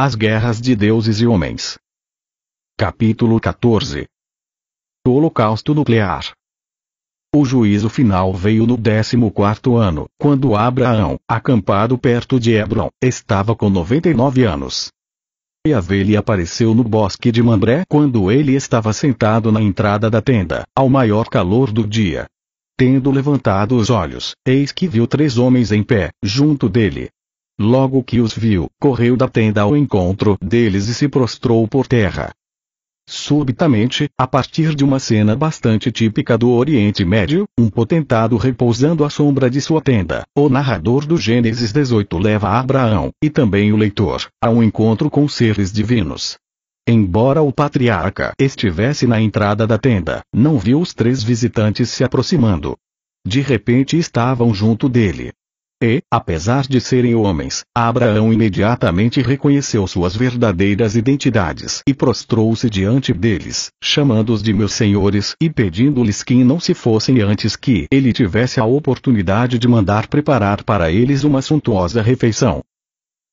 As guerras de deuses e homens. Capítulo 14. O Holocausto Nuclear. O juízo final veio no 14º ano, quando Abraão, acampado perto de Hebron, estava com 99 anos. Yahvé lhe apareceu no bosque de Mamré quando ele estava sentado na entrada da tenda, ao maior calor do dia. Tendo levantado os olhos, eis que viu 3 homens em pé, junto dele. Logo que os viu, correu da tenda ao encontro deles e se prostrou por terra. Subitamente, a partir de uma cena bastante típica do Oriente Médio, um potentado repousando à sombra de sua tenda, o narrador do Gênesis 18 leva Abraão, e também o leitor, a um encontro com seres divinos. Embora o patriarca estivesse na entrada da tenda, não viu os 3 visitantes se aproximando. De repente estavam junto dele. E, apesar de serem homens, Abraão imediatamente reconheceu suas verdadeiras identidades e prostrou-se diante deles, chamando-os de meus senhores e pedindo-lhes que não se fossem antes que ele tivesse a oportunidade de mandar preparar para eles uma suntuosa refeição.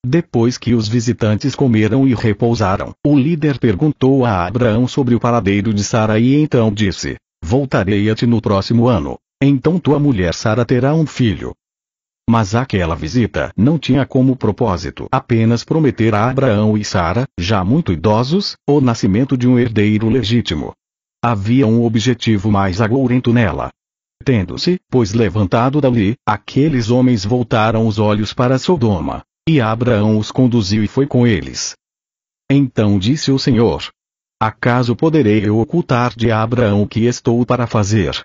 Depois que os visitantes comeram e repousaram, o líder perguntou a Abraão sobre o paradeiro de Sara e então disse: "Voltarei a ti no próximo ano. Então tua mulher Sara terá um filho." Mas aquela visita não tinha como propósito apenas prometer a Abraão e Sara, já muito idosos, o nascimento de um herdeiro legítimo. Havia um objetivo mais agourento nela. Tendo-se, pois, levantado dali, aqueles homens voltaram os olhos para Sodoma, e Abraão os conduziu e foi com eles. Então disse o Senhor: "Acaso poderei eu ocultar de Abraão o que estou para fazer?"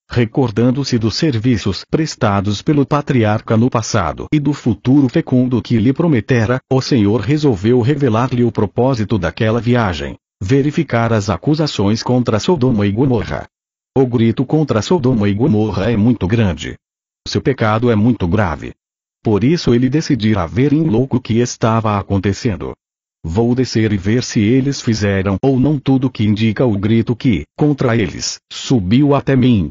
Recordando-se dos serviços prestados pelo patriarca no passado e do futuro fecundo que lhe prometera, o Senhor resolveu revelar-lhe o propósito daquela viagem: verificar as acusações contra Sodoma e Gomorra. O grito contra Sodoma e Gomorra é muito grande. Seu pecado é muito grave. Por isso ele decidira ver em louco o que estava acontecendo. "Vou descer e ver se eles fizeram ou não tudo o que indica o grito que, contra eles, subiu até mim.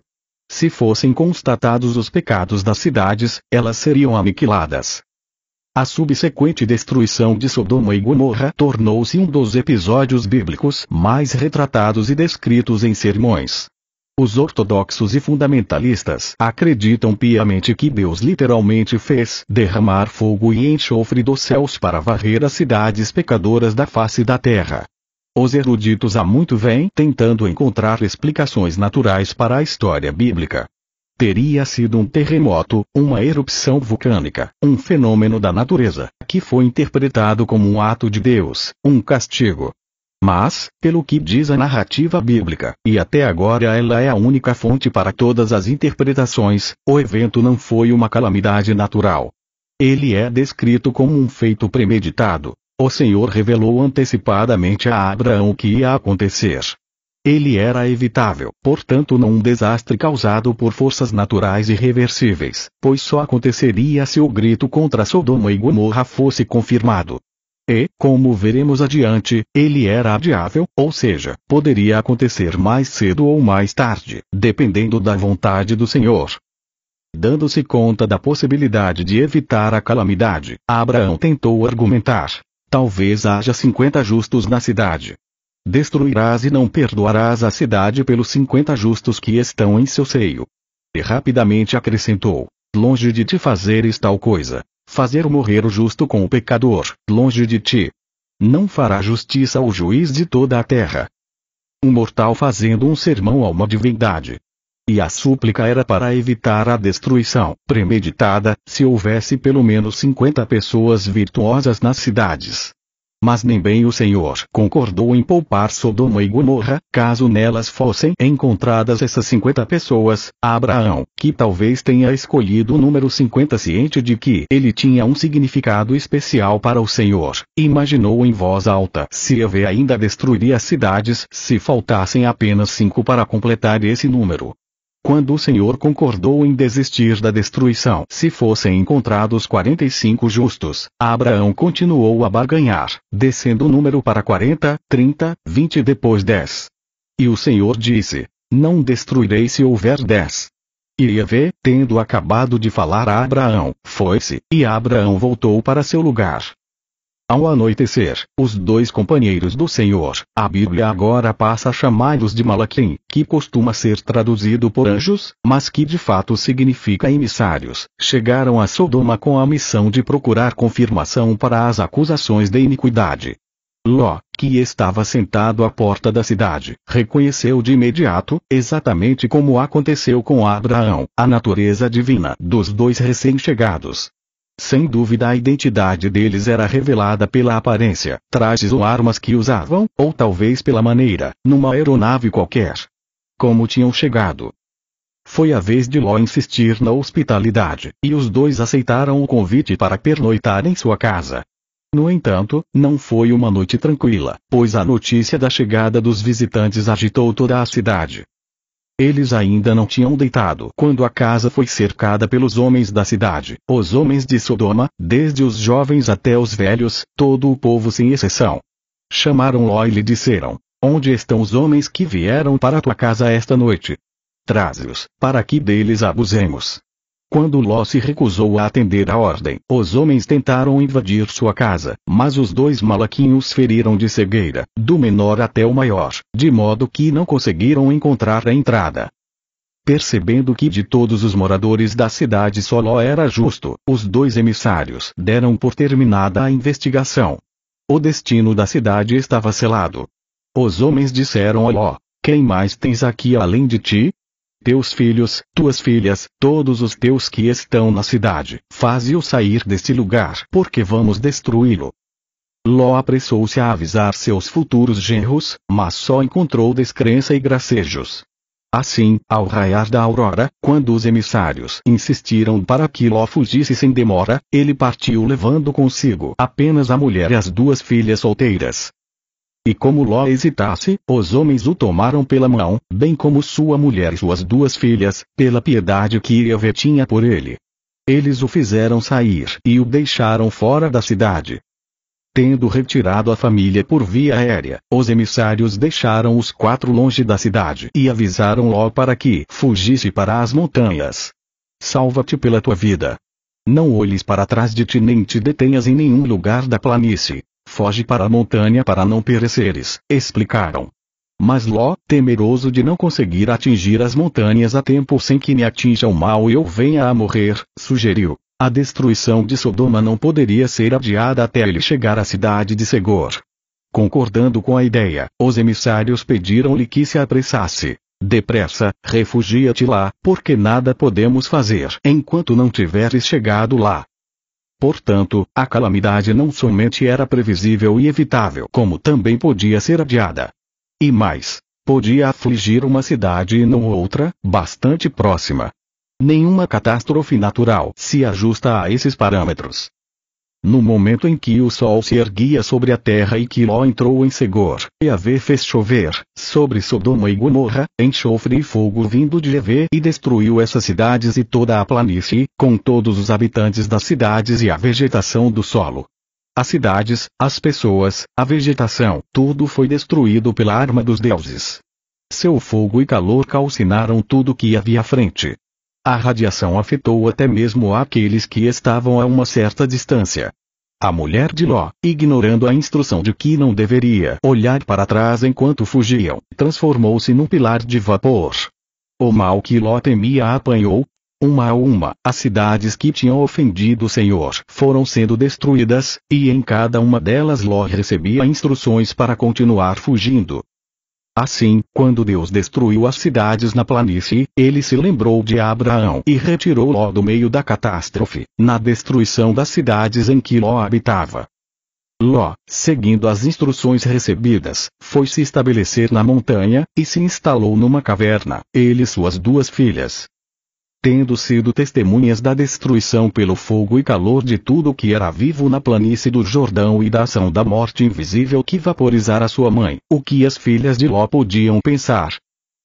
Se fossem constatados os pecados das cidades, elas seriam aniquiladas." A subsequente destruição de Sodoma e Gomorra tornou-se um dos episódios bíblicos mais retratados e descritos em sermões. Os ortodoxos e fundamentalistas acreditam piamente que Deus literalmente fez derramar fogo e enxofre dos céus para varrer as cidades pecadoras da face da terra. Os eruditos há muito vêm tentando encontrar explicações naturais para a história bíblica. Teria sido um terremoto, uma erupção vulcânica, um fenômeno da natureza, que foi interpretado como um ato de Deus, um castigo. Mas, pelo que diz a narrativa bíblica, e até agora ela é a única fonte para todas as interpretações, o evento não foi uma calamidade natural. Ele é descrito como um feito premeditado. O Senhor revelou antecipadamente a Abraão o que ia acontecer. Ele era evitável, portanto não um desastre causado por forças naturais irreversíveis, pois só aconteceria se o grito contra Sodoma e Gomorra fosse confirmado. E, como veremos adiante, ele era adiável, ou seja, poderia acontecer mais cedo ou mais tarde, dependendo da vontade do Senhor. Dando-se conta da possibilidade de evitar a calamidade, Abraão tentou argumentar: "Talvez haja 50 justos na cidade. Destruirás e não perdoarás a cidade pelos 50 justos que estão em seu seio." E rapidamente acrescentou: "Longe de ti fazeres tal coisa, fazer morrer o justo com o pecador, longe de ti. Não fará justiça ao juiz de toda a terra." Um mortal fazendo um sermão a uma divindade. E a súplica era para evitar a destruição premeditada, se houvesse pelo menos 50 pessoas virtuosas nas cidades. Mas nem bem o Senhor concordou em poupar Sodoma e Gomorra, caso nelas fossem encontradas essas 50 pessoas. Abraão, que talvez tenha escolhido o número 50 ciente de que ele tinha um significado especial para o Senhor, imaginou em voz alta se Yahvé ainda destruiria as cidades se faltassem apenas 5 para completar esse número. Quando o Senhor concordou em desistir da destruição se fossem encontrados 45 justos, Abraão continuou a barganhar, descendo o número para 40, 30, 20 e depois 10. E o Senhor disse: "Não destruirei se houver 10. E Yahvé, tendo acabado de falar a Abraão, foi-se, e Abraão voltou para seu lugar. Ao anoitecer, os dois companheiros do Senhor, a Bíblia agora passa a chamá-los de Malaquim, que costuma ser traduzido por anjos, mas que de fato significa emissários, chegaram a Sodoma com a missão de procurar confirmação para as acusações de iniquidade. Ló, que estava sentado à porta da cidade, reconheceu de imediato, exatamente como aconteceu com Abraão, a natureza divina dos dois recém-chegados. Sem dúvida a identidade deles era revelada pela aparência, trajes ou armas que usavam, ou talvez pela maneira, numa aeronave qualquer. Como tinham chegado. Foi a vez de Ló insistir na hospitalidade, e os dois aceitaram o convite para pernoitar em sua casa. No entanto, não foi uma noite tranquila, pois a notícia da chegada dos visitantes agitou toda a cidade. Eles ainda não tinham deitado quando a casa foi cercada pelos homens da cidade, os homens de Sodoma, desde os jovens até os velhos, todo o povo sem exceção. Chamaram Ló e lhe disseram: onde estão os homens que vieram para a tua casa esta noite? Traze-os, para que deles abusemos. Quando Ló se recusou a atender à ordem, os homens tentaram invadir sua casa, mas os dois malaquinhos feriram de cegueira, do menor até o maior, de modo que não conseguiram encontrar a entrada. Percebendo que de todos os moradores da cidade só Ló era justo, os dois emissários deram por terminada a investigação. O destino da cidade estava selado. Os homens disseram a Ló: quem mais tens aqui além de ti? Teus filhos, tuas filhas, todos os teus que estão na cidade, faze-o sair deste lugar, porque vamos destruí-lo. Ló apressou-se a avisar seus futuros genros, mas só encontrou descrença e gracejos. Assim, ao raiar da aurora, quando os emissários insistiram para que Ló fugisse sem demora, ele partiu levando consigo apenas a mulher e as duas filhas solteiras. E como Ló hesitasse, os homens o tomaram pela mão, bem como sua mulher e suas duas filhas, pela piedade que Yahvé tinha por ele. Eles o fizeram sair e o deixaram fora da cidade. Tendo retirado a família por via aérea, os emissários deixaram os quatro longe da cidade e avisaram Ló para que fugisse para as montanhas. Salva-te pela tua vida. Não olhes para trás de ti nem te detenhas em nenhum lugar da planície. Foge para a montanha para não pereceres, explicaram. Mas Ló, temeroso de não conseguir atingir as montanhas a tempo sem que me atinja o mal e eu venha a morrer, sugeriu: a destruição de Sodoma não poderia ser adiada até ele chegar à cidade de Segor. Concordando com a ideia, os emissários pediram-lhe que se apressasse. Depressa, refugia-te lá, porque nada podemos fazer enquanto não tiveres chegado lá. Portanto, a calamidade não somente era previsível e evitável, como também podia ser adiada. E mais, podia afligir uma cidade e não outra, bastante próxima. Nenhuma catástrofe natural se ajusta a esses parâmetros. No momento em que o sol se erguia sobre a terra e que Ló entrou em Segor, Yahvé fez chover sobre Sodoma e Gomorra, enxofre e fogo vindo de Yahvé e destruiu essas cidades e toda a planície, com todos os habitantes das cidades e a vegetação do solo. As cidades, as pessoas, a vegetação, tudo foi destruído pela arma dos deuses. Seu fogo e calor calcinaram tudo que havia à frente. A radiação afetou até mesmo aqueles que estavam a uma certa distância. A mulher de Ló, ignorando a instrução de que não deveria olhar para trás enquanto fugiam, transformou-se num pilar de vapor. O mal que Ló temia apanhou. Uma a uma, as cidades que tinham ofendido o Senhor foram sendo destruídas, e em cada uma delas Ló recebia instruções para continuar fugindo. Assim, quando Deus destruiu as cidades na planície, ele se lembrou de Abraão e retirou Ló do meio da catástrofe, na destruição das cidades em que Ló habitava. Ló, seguindo as instruções recebidas, foi se estabelecer na montanha, e se instalou numa caverna, ele e suas duas filhas. Tendo sido testemunhas da destruição pelo fogo e calor de tudo que era vivo na planície do Jordão e da ação da morte invisível que vaporizara sua mãe, o que as filhas de Ló podiam pensar?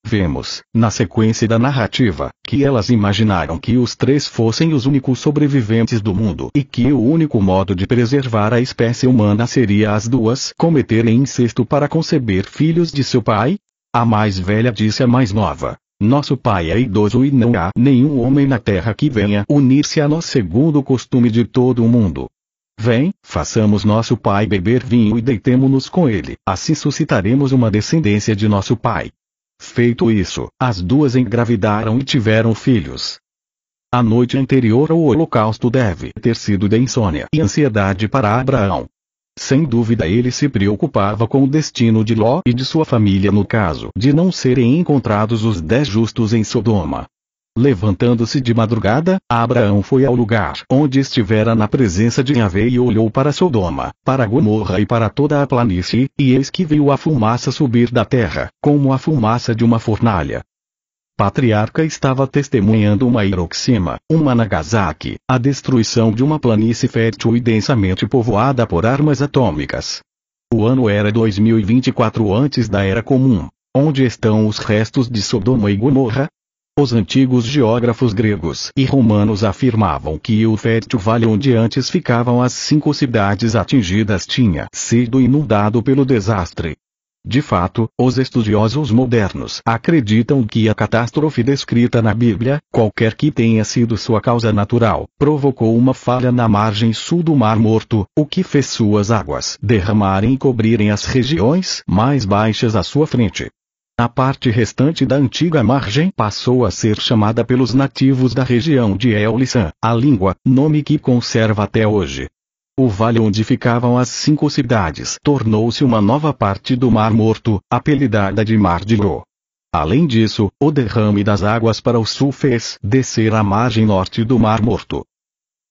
Vemos, na sequência da narrativa, que elas imaginaram que os três fossem os únicos sobreviventes do mundo e que o único modo de preservar a espécie humana seria as duas cometerem incesto para conceber filhos de seu pai? A mais velha disse à mais nova: nosso pai é idoso e não há nenhum homem na terra que venha unir-se a nós segundo o costume de todo o mundo. Vem, façamos nosso pai beber vinho e deitemo-nos com ele, assim suscitaremos uma descendência de nosso pai. Feito isso, as duas engravidaram e tiveram filhos. A noite anterior ao holocausto deve ter sido de insônia e ansiedade para Abraão. Sem dúvida ele se preocupava com o destino de Ló e de sua família no caso de não serem encontrados os 10 justos em Sodoma. Levantando-se de madrugada, Abraão foi ao lugar onde estivera na presença de Yahvé e olhou para Sodoma, para Gomorra e para toda a planície, e eis que viu a fumaça subir da terra, como a fumaça de uma fornalha. Patriarca estava testemunhando uma Hiroshima, uma Nagasaki, a destruição de uma planície fértil e densamente povoada por armas atômicas. O ano era 2024 antes da Era Comum. Onde estão os restos de Sodoma e Gomorra? Os antigos geógrafos gregos e romanos afirmavam que o fértil vale onde antes ficavam as 5 cidades atingidas tinha sido inundado pelo desastre. De fato, os estudiosos modernos acreditam que a catástrofe descrita na Bíblia, qualquer que tenha sido sua causa natural, provocou uma falha na margem sul do Mar Morto, o que fez suas águas derramarem e cobrirem as regiões mais baixas à sua frente. A parte restante da antiga margem passou a ser chamada pelos nativos da região de El-Lisan, a língua, nome que conserva até hoje. O vale onde ficavam as 5 cidades tornou-se uma nova parte do Mar Morto, apelidada de Mar de Ro. Além disso, o derrame das águas para o sul fez descer a margem norte do Mar Morto.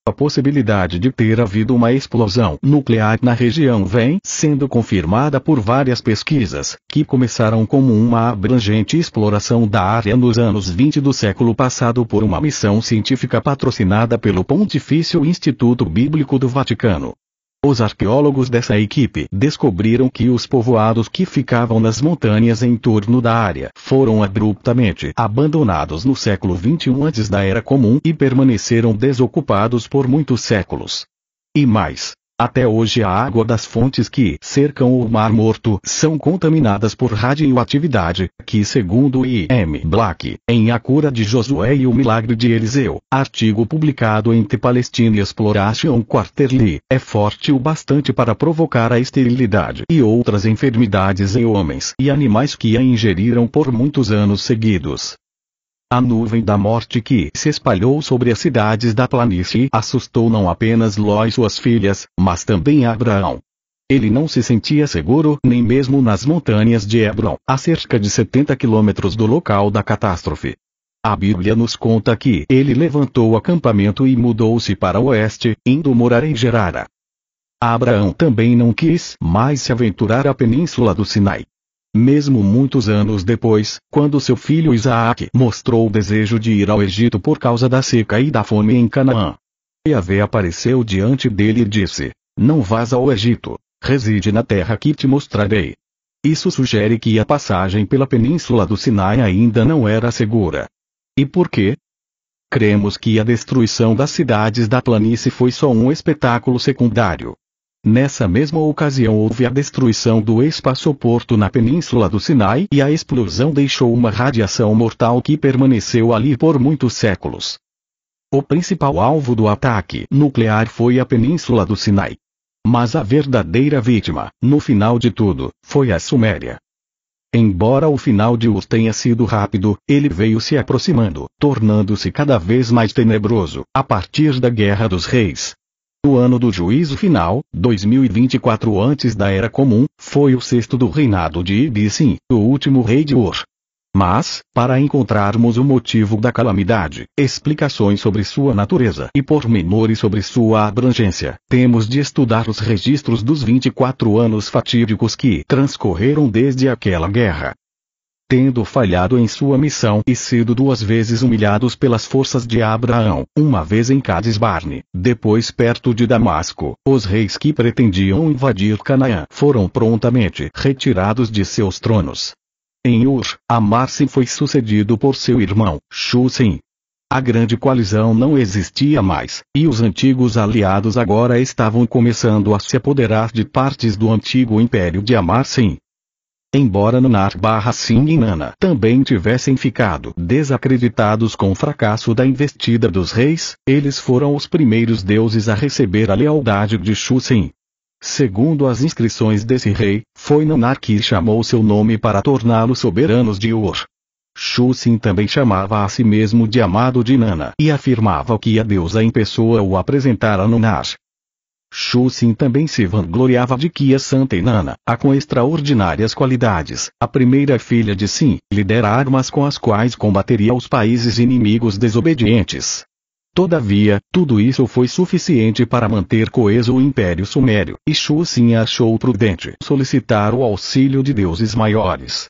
A possibilidade de ter havido uma explosão nuclear na região vem sendo confirmada por várias pesquisas, que começaram como uma abrangente exploração da área nos anos 20 do século passado por uma missão científica patrocinada pelo Pontifício Instituto Bíblico do Vaticano. Os arqueólogos dessa equipe descobriram que os povoados que ficavam nas montanhas em torno da área foram abruptamente abandonados no século 21 antes da Era Comum e permaneceram desocupados por muitos séculos. E mais, até hoje a água das fontes que cercam o Mar Morto são contaminadas por radioatividade, que segundo I. M. Black, em A Cura de Josué e o Milagre de Eliseu, artigo publicado em The Palestine Exploration Quarterly, é forte o bastante para provocar a esterilidade e outras enfermidades em homens e animais que a ingeriram por muitos anos seguidos. A nuvem da morte que se espalhou sobre as cidades da planície assustou não apenas Ló e suas filhas, mas também Abraão. Ele não se sentia seguro nem mesmo nas montanhas de Hebron, a cerca de 70 quilômetros do local da catástrofe. A Bíblia nos conta que ele levantou o acampamento e mudou-se para o oeste, indo morar em Gerara. Abraão também não quis mais se aventurar à península do Sinai. Mesmo muitos anos depois, quando seu filho Isaac mostrou o desejo de ir ao Egito por causa da seca e da fome em Canaã, Yahvé apareceu diante dele e disse: "Não vás ao Egito, reside na terra que te mostrarei." Isso sugere que a passagem pela península do Sinai ainda não era segura. E por quê? Cremos que a destruição das cidades da planície foi só um espetáculo secundário. Nessa mesma ocasião houve a destruição do espaçoporto na península do Sinai e a explosão deixou uma radiação mortal que permaneceu ali por muitos séculos. O principal alvo do ataque nuclear foi a península do Sinai. Mas a verdadeira vítima, no final de tudo, foi a Suméria. Embora o final de Ur tenha sido rápido, ele veio se aproximando, tornando-se cada vez mais tenebroso, a partir da Guerra dos Reis. O ano do juízo final, 2024 antes da Era Comum, foi o 6º do reinado de Ibis-Sin, o último rei de Ur. Mas, para encontrarmos o motivo da calamidade, explicações sobre sua natureza e pormenores sobre sua abrangência, temos de estudar os registros dos 24 anos fatídicos que transcorreram desde aquela guerra. Tendo falhado em sua missão e sido 2 vezes humilhados pelas forças de Abraão, uma vez em Cades Barne, depois perto de Damasco, os reis que pretendiam invadir Canaã foram prontamente retirados de seus tronos. Em Ur, Amar-Sin foi sucedido por seu irmão, Shu-Sin. A grande coalizão não existia mais, e os antigos aliados agora estavam começando a se apoderar de partes do antigo império de Amar-Sin. Embora Nanar/Singh e Nana também tivessem ficado desacreditados com o fracasso da investida dos reis, eles foram os primeiros deuses a receber a lealdade de Shu-Sin. Segundo as inscrições desse rei, foi Nanar que chamou seu nome para torná-lo soberano de Ur. Shu-Sin também chamava a si mesmo de amado de Nana e afirmava que a deusa em pessoa o apresentara a Nanar. Shu-Sin também se vangloriava de que a santa Inanna, a com extraordinárias qualidades, a primeira filha de Sin, lhe dera armas com as quais combateria os países inimigos desobedientes. Todavia, tudo isso foi suficiente para manter coeso o Império Sumério, e Shu-Sin achou prudente solicitar o auxílio de deuses maiores.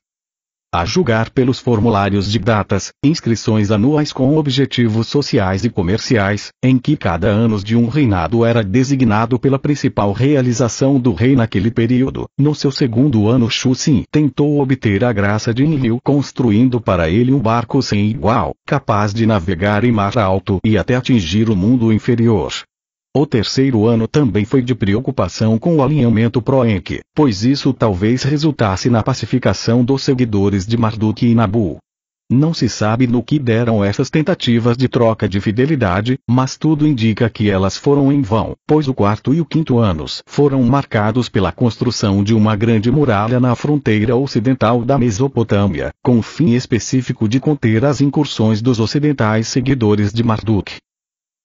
A julgar pelos formulários de datas, inscrições anuais com objetivos sociais e comerciais, em que cada ano de um reinado era designado pela principal realização do rei naquele período, no seu segundo ano Shu-Sin tentou obter a graça de Enlil construindo para ele um barco sem igual, capaz de navegar em mar alto e até atingir o mundo inferior. O terceiro ano também foi de preocupação com o alinhamento pro-Enki, pois isso talvez resultasse na pacificação dos seguidores de Marduk e Nabu. Não se sabe no que deram essas tentativas de troca de fidelidade, mas tudo indica que elas foram em vão, pois o quarto e o quinto anos foram marcados pela construção de uma grande muralha na fronteira ocidental da Mesopotâmia, com o fim específico de conter as incursões dos ocidentais seguidores de Marduk.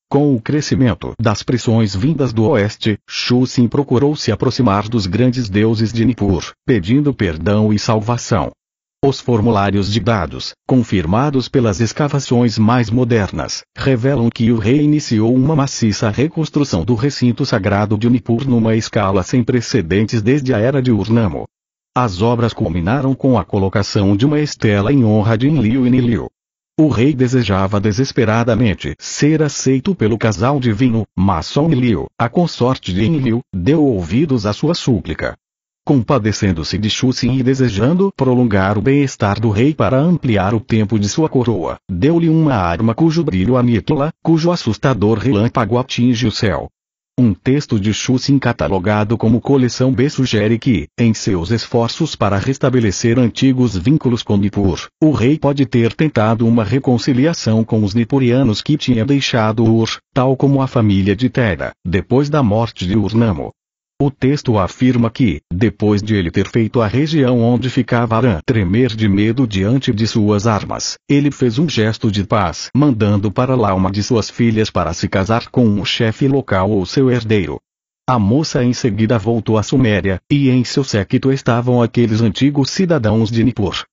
Com o crescimento das pressões vindas do oeste, Shu-Sin procurou se aproximar dos grandes deuses de Nippur, pedindo perdão e salvação. Os formulários de dados, confirmados pelas escavações mais modernas, revelam que o rei iniciou uma maciça reconstrução do recinto sagrado de Nippur numa escala sem precedentes desde a era de Ur-Nammu. As obras culminaram com a colocação de uma estela em honra de Enlil e Nilil. O rei desejava desesperadamente ser aceito pelo casal divino, mas só Enlil, a consorte de Enlil, deu ouvidos à sua súplica. Compadecendo-se de Shu-Sin e desejando prolongar o bem-estar do rei para ampliar o tempo de sua coroa, deu-lhe uma arma cujo brilho aniquila, cujo assustador relâmpago atinge o céu. Um texto de Shu-Sin catalogado como coleção B sugere que, em seus esforços para restabelecer antigos vínculos com Nippur, o rei pode ter tentado uma reconciliação com os nipurianos que tinha deixado Ur, tal como a família de Tera, depois da morte de Ur-Nammu. O texto afirma que, depois de ele ter feito a região onde ficava Aram tremer de medo diante de suas armas, ele fez um gesto de paz, mandando para lá uma de suas filhas para se casar com um chefe local ou seu herdeiro. A moça em seguida voltou à Suméria, e em seu séquito estavam aqueles antigos cidadãos de Nippur.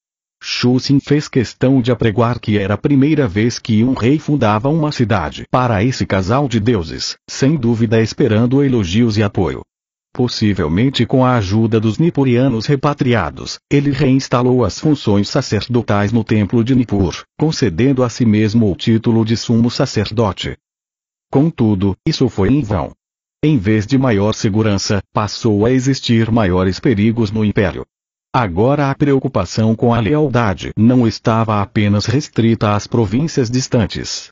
Shu-Sin fez questão de apregoar que era a primeira vez que um rei fundava uma cidade para esse casal de deuses, sem dúvida esperando elogios e apoio. Possivelmente com a ajuda dos nipurianos repatriados, ele reinstalou as funções sacerdotais no templo de Nippur, concedendo a si mesmo o título de sumo sacerdote. Contudo, isso foi em vão. Em vez de maior segurança, passou a existir maiores perigos no império. Agora a preocupação com a lealdade não estava apenas restrita às províncias distantes.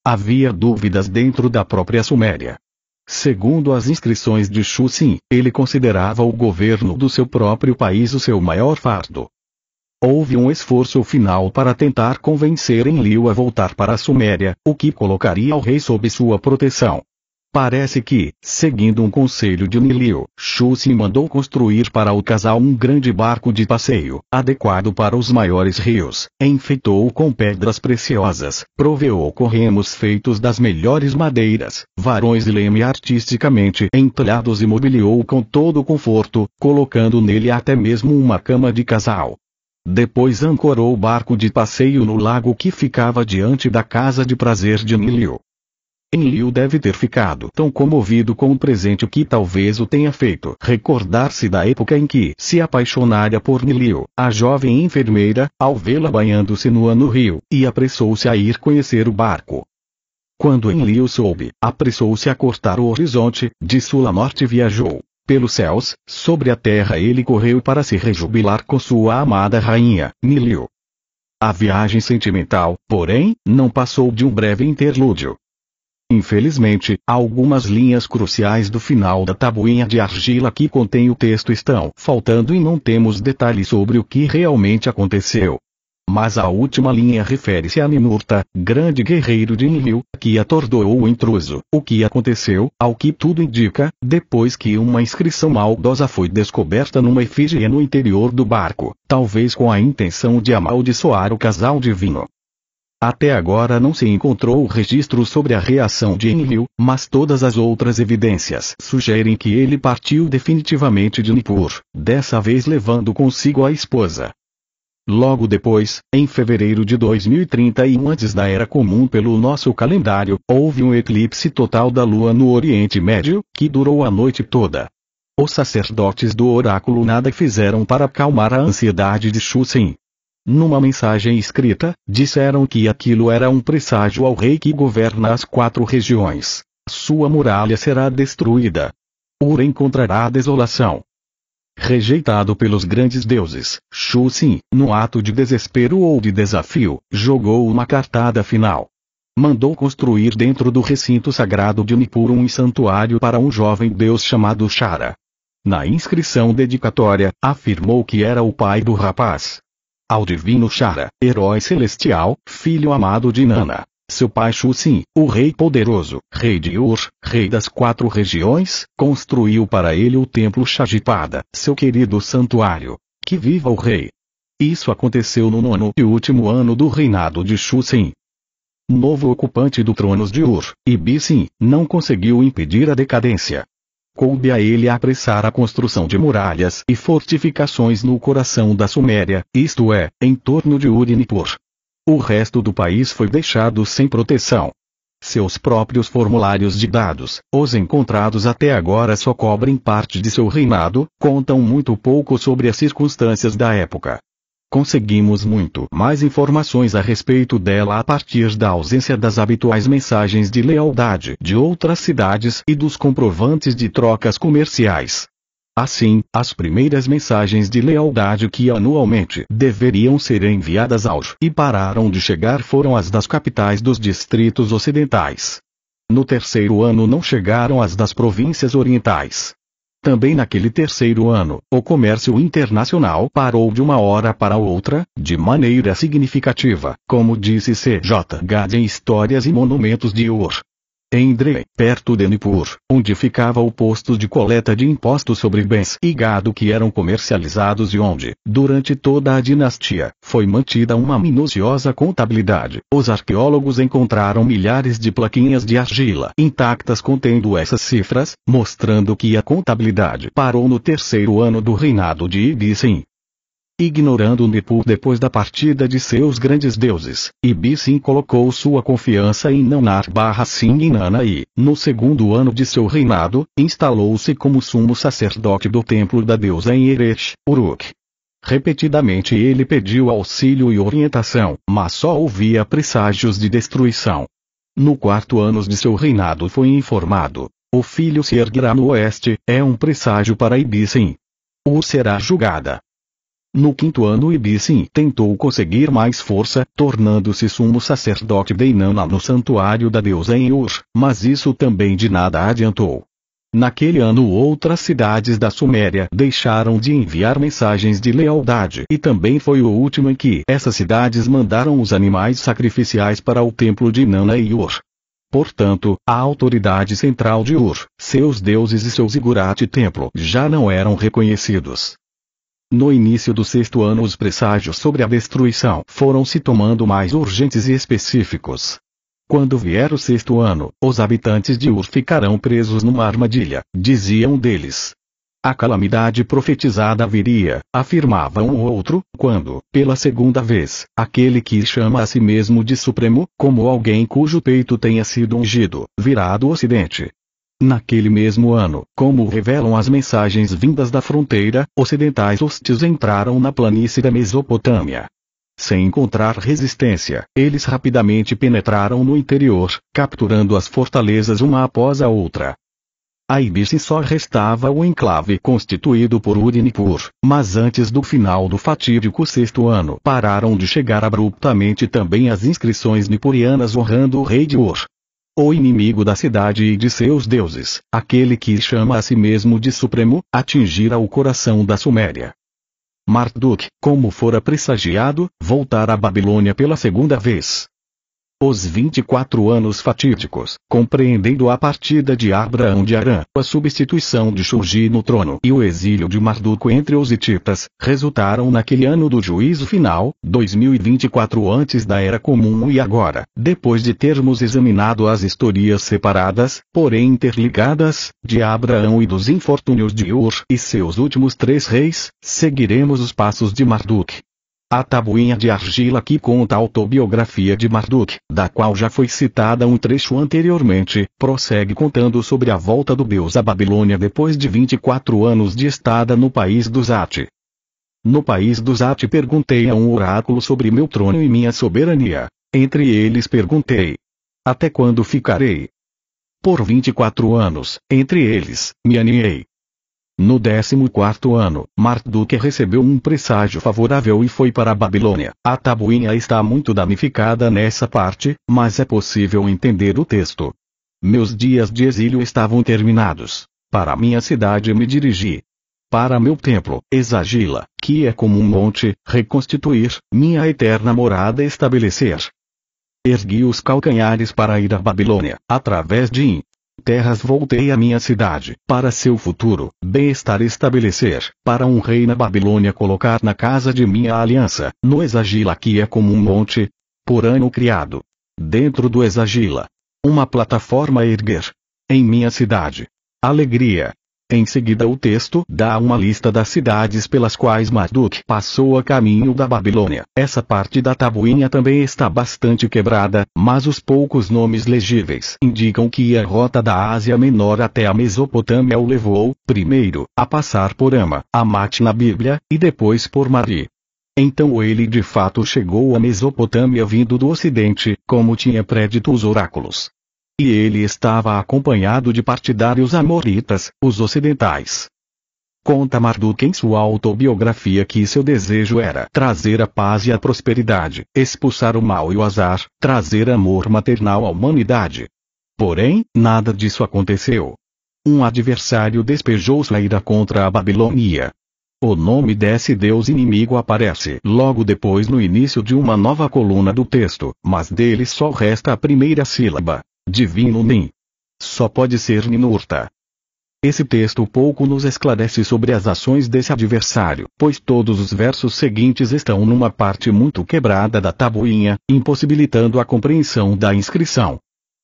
Havia dúvidas dentro da própria Suméria. Segundo as inscrições de Shu-Sin, ele considerava o governo do seu próprio país o seu maior fardo. Houve um esforço final para tentar convencer Enlil a voltar para a Suméria, o que colocaria o rei sob sua proteção. Parece que, seguindo um conselho de Enlil, Shu-Sin mandou construir para o casal um grande barco de passeio, adequado para os maiores rios, enfeitou-o com pedras preciosas, proveou com remos feitos das melhores madeiras, varões e leme artisticamente entalhados e mobiliou-o com todo o conforto, colocando nele até mesmo uma cama de casal. Depois ancorou o barco de passeio no lago que ficava diante da casa de prazer de Enlil. Enlil deve ter ficado tão comovido com o presente que talvez o tenha feito recordar-se da época em que se apaixonara por Enlil, a jovem enfermeira, ao vê-la banhando-se nua no rio, e apressou-se a ir conhecer o barco. Quando Enlil soube, apressou-se a cortar o horizonte, de sul a norte viajou. Pelos céus, sobre a terra ele correu para se rejubilar com sua amada rainha, Nilil. A viagem sentimental, porém, não passou de um breve interlúdio. Infelizmente, algumas linhas cruciais do final da tabuinha de argila que contém o texto estão faltando e não temos detalhes sobre o que realmente aconteceu. Mas a última linha refere-se a Ninurta, grande guerreiro de Enlil, que atordoou o intruso. O que aconteceu, ao que tudo indica, depois que uma inscrição maldosa foi descoberta numa efígie no interior do barco, talvez com a intenção de amaldiçoar o casal divino. Até agora não se encontrou registro sobre a reação de Enlil, mas todas as outras evidências sugerem que ele partiu definitivamente de Nippur, dessa vez levando consigo a esposa. Logo depois, em fevereiro de 2031 antes da Era Comum pelo nosso calendário, houve um eclipse total da Lua no Oriente Médio, que durou a noite toda. Os sacerdotes do oráculo nada fizeram para acalmar a ansiedade de Shusen. Numa mensagem escrita, disseram que aquilo era um presságio ao rei que governa as 4 regiões. Sua muralha será destruída. Ur encontrará desolação. Rejeitado pelos grandes deuses, Shusen, no ato de desespero ou de desafio, jogou uma cartada final. Mandou construir dentro do recinto sagrado de Nippur um santuário para um jovem deus chamado Shara. Na inscrição dedicatória, afirmou que era o pai do rapaz. Ao divino Shara, herói celestial, filho amado de Inanna, seu pai Shusen, o rei poderoso, rei de Ur, rei das 4 regiões, construiu para ele o templo Shaggipada, seu querido santuário. Que viva o rei! Isso aconteceu no 9º e último ano do reinado de Shusen. Novo ocupante do trono de Ur, Ibisen, não conseguiu impedir a decadência. Coube a ele apressar a construção de muralhas e fortificações no coração da Suméria, isto é, em torno de Ur e Nippur. O resto do país foi deixado sem proteção. Seus próprios formulários de dados, os encontrados até agora só cobrem parte de seu reinado, contam muito pouco sobre as circunstâncias da época. Conseguimos muito mais informações a respeito dela a partir da ausência das habituais mensagens de lealdade de outras cidades e dos comprovantes de trocas comerciais. Assim, as primeiras mensagens de lealdade que anualmente deveriam ser enviadas aos e pararam de chegar foram as das capitais dos distritos ocidentais. No terceiro ano não chegaram as das províncias orientais. Também naquele terceiro ano, o comércio internacional parou de uma hora para outra, de maneira significativa, como disse C.J. Gade em Histórias e Monumentos de Ur. Em Dre, perto de Nippur, onde ficava o posto de coleta de impostos sobre bens e gado que eram comercializados e onde, durante toda a dinastia, foi mantida uma minuciosa contabilidade, os arqueólogos encontraram milhares de plaquinhas de argila intactas contendo essas cifras, mostrando que a contabilidade parou no terceiro ano do reinado de Ibisen. Ignorando Nippur depois da partida de seus grandes deuses, Ibisen colocou sua confiança em Nannar/Inanna e, no segundo ano de seu reinado, instalou-se como sumo sacerdote do templo da deusa em Erech, Uruk. Repetidamente ele pediu auxílio e orientação, mas só ouvia presságios de destruição. No 4º ano de seu reinado foi informado: o filho se erguerá no oeste, é um presságio para Ibisen. Ur será julgada. No 5º ano Ibisen tentou conseguir mais força, tornando-se sumo sacerdote de Inanna no santuário da deusa em Ur, mas isso também de nada adiantou. Naquele ano outras cidades da Suméria deixaram de enviar mensagens de lealdade e também foi o último em que essas cidades mandaram os animais sacrificiais para o templo de Inanna e Ur. Portanto, a autoridade central de Ur, seus deuses e seu zigurate templo já não eram reconhecidos. No início do 6º ano os presságios sobre a destruição foram se tomando mais urgentes e específicos. Quando vier o 6º ano, os habitantes de Ur ficarão presos numa armadilha, dizia um deles. A calamidade profetizada viria, afirmava um outro, quando, pela segunda vez, aquele que chama a si mesmo de Supremo, como alguém cujo peito tenha sido ungido, virá do Ocidente. Naquele mesmo ano, como revelam as mensagens vindas da fronteira, ocidentais hostis entraram na planície da Mesopotâmia. Sem encontrar resistência, eles rapidamente penetraram no interior, capturando as fortalezas uma após a outra. A Ibisen só restava o enclave constituído por Ur e Nippur, mas antes do final do fatídico 6º ano pararam de chegar abruptamente também as inscrições nippurianas honrando o rei de Ur. o inimigo da cidade e de seus deuses, aquele que chama a si mesmo de Supremo, atingira o coração da Suméria. Marduk, como fora pressagiado, voltara à Babilônia pela segunda vez. Os 24 anos fatídicos, compreendendo a partida de Abraão de Harã, a substituição de Shurgi no trono e o exílio de Marduk entre os hititas, resultaram naquele ano do juízo final, 2024 antes da Era Comum e agora, depois de termos examinado as histórias separadas, porém interligadas, de Abraão e dos infortúnios de Ur e seus últimos 3 reis, seguiremos os passos de Marduk. A tabuinha de argila que conta a autobiografia de Marduk, da qual já foi citada um trecho anteriormente, prossegue contando sobre a volta do deus à Babilônia depois de 24 anos de estada no país dos Ati. No país dos Ati perguntei a um oráculo sobre meu trono e minha soberania. Entre eles perguntei: até quando ficarei? Por 24 anos, entre eles, me aninhei. No 14º ano, Marduk recebeu um presságio favorável e foi para a Babilônia. A tabuinha está muito danificada nessa parte, mas é possível entender o texto. Meus dias de exílio estavam terminados. Para minha cidade me dirigi. Para meu templo, Esagila, que é como um monte, reconstituir, minha eterna morada estabelecer. Ergui os calcanhares para ir à Babilônia, através de terras voltei à minha cidade, para seu futuro, bem-estar estabelecer, para um rei na Babilônia colocar na casa de minha aliança, no Esagila que é como um monte, por ano criado. Dentro do Esagila, uma plataforma a erguer. Em minha cidade. Alegria. Em seguida o texto dá uma lista das cidades pelas quais Marduk passou a caminho da Babilônia. Essa parte da tabuinha também está bastante quebrada, mas os poucos nomes legíveis indicam que a rota da Ásia Menor até a Mesopotâmia o levou, primeiro, a passar por Ama, Amat na Bíblia, e depois por Mari. Então ele de fato chegou à Mesopotâmia vindo do Ocidente, como tinha predito os oráculos. E ele estava acompanhado de partidários amoritas, os ocidentais. Conta Marduk em sua autobiografia que seu desejo era trazer a paz e a prosperidade, expulsar o mal e o azar, trazer amor maternal à humanidade. Porém, nada disso aconteceu. Um adversário despejou sua ira contra a Babilônia. O nome desse deus inimigo aparece logo depois no início de uma nova coluna do texto, mas dele só resta a primeira sílaba. Divino Nin. Só pode ser Ninurta. Esse texto pouco nos esclarece sobre as ações desse adversário, pois todos os versos seguintes estão numa parte muito quebrada da tabuinha, impossibilitando a compreensão da inscrição.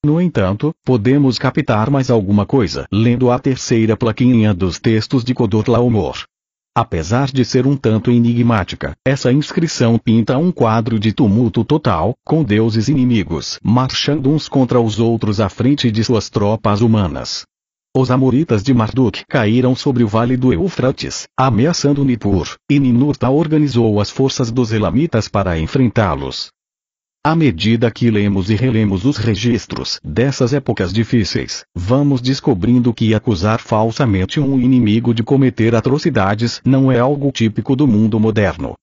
No entanto, podemos captar mais alguma coisa lendo a terceira plaquinha dos textos de Chedorlaomer. Apesar de ser um tanto enigmática, essa inscrição pinta um quadro de tumulto total, com deuses inimigos marchando uns contra os outros à frente de suas tropas humanas. Os amoritas de Marduk caíram sobre o vale do Eufrates, ameaçando Nippur, e Ninurta organizou as forças dos elamitas para enfrentá-los. À medida que lemos e relemos os registros dessas épocas difíceis, vamos descobrindo que acusar falsamente um inimigo de cometer atrocidades não é algo típico do mundo moderno.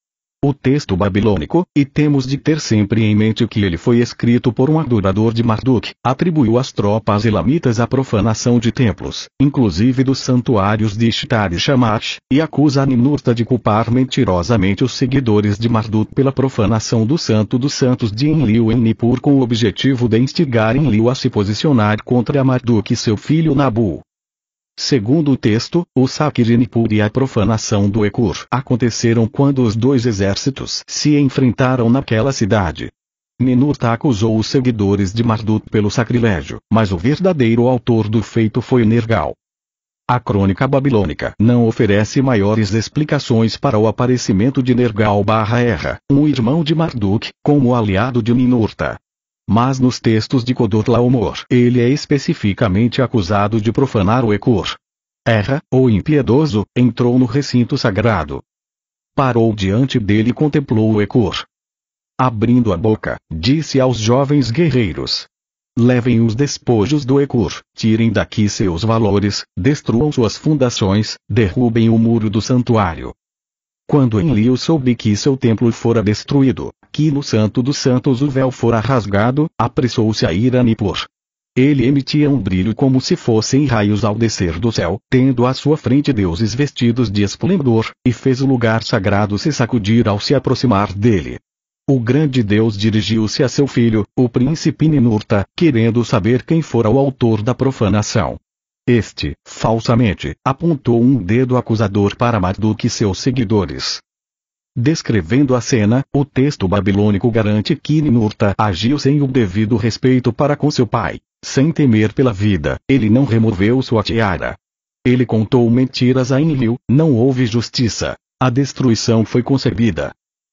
O texto babilônico, e temos de ter sempre em mente que ele foi escrito por um adorador de Marduk, atribuiu às tropas elamitas a profanação de templos, inclusive dos santuários de Ishtar e Shamash, e acusa a Ninurta de culpar mentirosamente os seguidores de Marduk pela profanação do Santo dos Santos de Enlil em Nippur com o objetivo de instigar Enlil a se posicionar contra Marduk e seu filho Nabu. Segundo o texto, o saque de Nippur e a profanação do Ekur aconteceram quando os dois exércitos se enfrentaram naquela cidade. Ninurta acusou os seguidores de Marduk pelo sacrilégio, mas o verdadeiro autor do feito foi Nergal. A crônica babilônica não oferece maiores explicações para o aparecimento de Nergal/Erra, um irmão de Marduk, como aliado de Ninurta. Mas nos textos de Chedorlaomer ele é especificamente acusado de profanar o Ekur. Erra, o impiedoso, entrou no recinto sagrado. Parou diante dele e contemplou o Ekur. Abrindo a boca, disse aos jovens guerreiros: levem os despojos do Ekur, tirem daqui seus valores, destruam suas fundações, derrubem o muro do santuário. Quando Enlil soube que seu templo fora destruído, que no Santo dos Santos o véu fora rasgado, apressou-se a ir a Nippur. Ele emitia um brilho como se fossem raios ao descer do céu, tendo à sua frente deuses vestidos de esplendor, e fez o lugar sagrado se sacudir ao se aproximar dele. O grande Deus dirigiu-se a seu filho, o príncipe Ninurta, querendo saber quem fora o autor da profanação. Este, falsamente, apontou um dedo acusador para Marduk e seus seguidores. Descrevendo a cena, o texto babilônico garante que Ninurta agiu sem o devido respeito para com seu pai. Sem temer pela vida, ele não removeu sua tiara. Ele contou mentiras a Enlil, não houve justiça. A destruição foi concebida.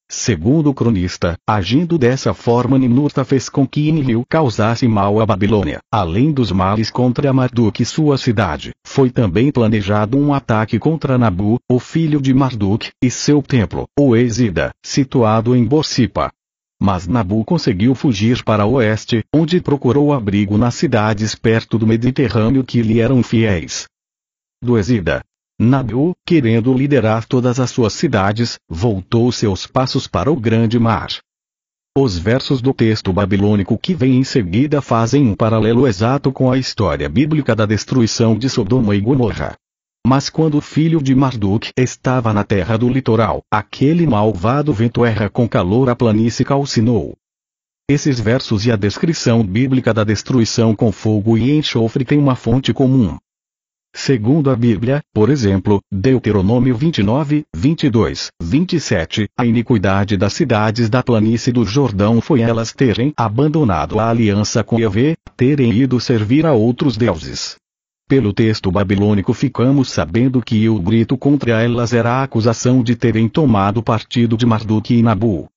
Segundo o cronista, agindo dessa forma Ninurta fez com que Enlil causasse mal à Babilônia. Além dos males contra Marduk e sua cidade, foi também planejado um ataque contra Nabu, o filho de Marduk, e seu templo, o Esida, situado em Borsippa. Mas Nabu conseguiu fugir para o oeste, onde procurou abrigo nas cidades perto do Mediterrâneo que lhe eram fiéis. Do Esida, Nabu, querendo liderar todas as suas cidades, voltou seus passos para o grande mar. Os versos do texto babilônico que vem em seguida fazem um paralelo exato com a história bíblica da destruição de Sodoma e Gomorra. Mas quando o filho de Marduk estava na terra do litoral, aquele malvado vento erra com calor a planície calcinou. Esses versos e a descrição bíblica da destruição com fogo e enxofre têm uma fonte comum. Segundo a Bíblia, por exemplo, Deuteronômio 29, 22, 27, a iniquidade das cidades da planície do Jordão foi elas terem abandonado a aliança com Yahvé, terem ido servir a outros deuses. Pelo texto babilônico ficamos sabendo que o grito contra elas era a acusação de terem tomado partido de Marduk e Nabu.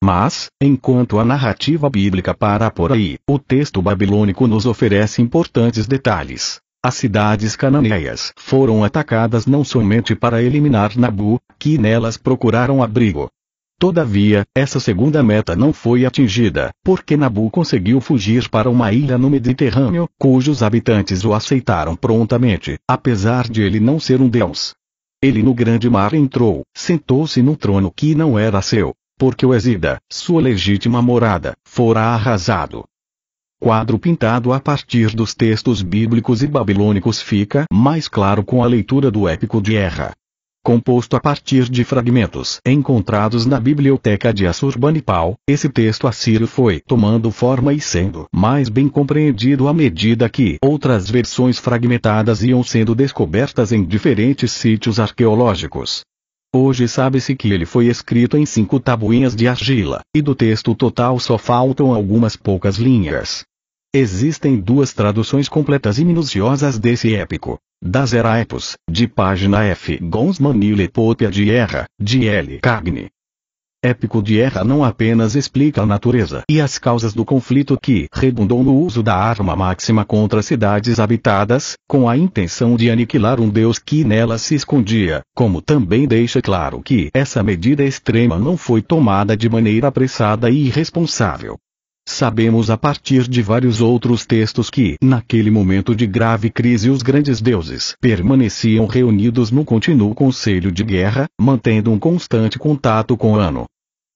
Mas, enquanto a narrativa bíblica para por aí, o texto babilônico nos oferece importantes detalhes. As cidades cananeias foram atacadas não somente para eliminar Nabu, que nelas procuraram abrigo. Todavia, essa segunda meta não foi atingida, porque Nabu conseguiu fugir para uma ilha no Mediterrâneo, cujos habitantes o aceitaram prontamente, apesar de ele não ser um deus. Ele no grande mar entrou, sentou-se num trono que não era seu, porque o Esida, sua legítima morada, fora arrasado. Quadro pintado a partir dos textos bíblicos e babilônicos fica mais claro com a leitura do épico de Erra. Composto a partir de fragmentos encontrados na biblioteca de Assurbanipal, esse texto assírio foi tomando forma e sendo mais bem compreendido à medida que outras versões fragmentadas iam sendo descobertas em diferentes sítios arqueológicos. Hoje sabe-se que ele foi escrito em 5 tabuinhas de argila, e do texto total só faltam algumas poucas linhas. Existem 2 traduções completas e minuciosas desse épico. Das Eraepos, de página F. Gonsman e Lepopia de Erra, de L. Cagne. Épico de Erra não apenas explica a natureza e as causas do conflito que redundou no uso da arma máxima contra cidades habitadas, com a intenção de aniquilar um deus que nelas se escondia, como também deixa claro que essa medida extrema não foi tomada de maneira apressada e irresponsável. Sabemos a partir de vários outros textos que, naquele momento de grave crise, os grandes deuses permaneciam reunidos no contínuo conselho de guerra, mantendo um constante contato com Anu.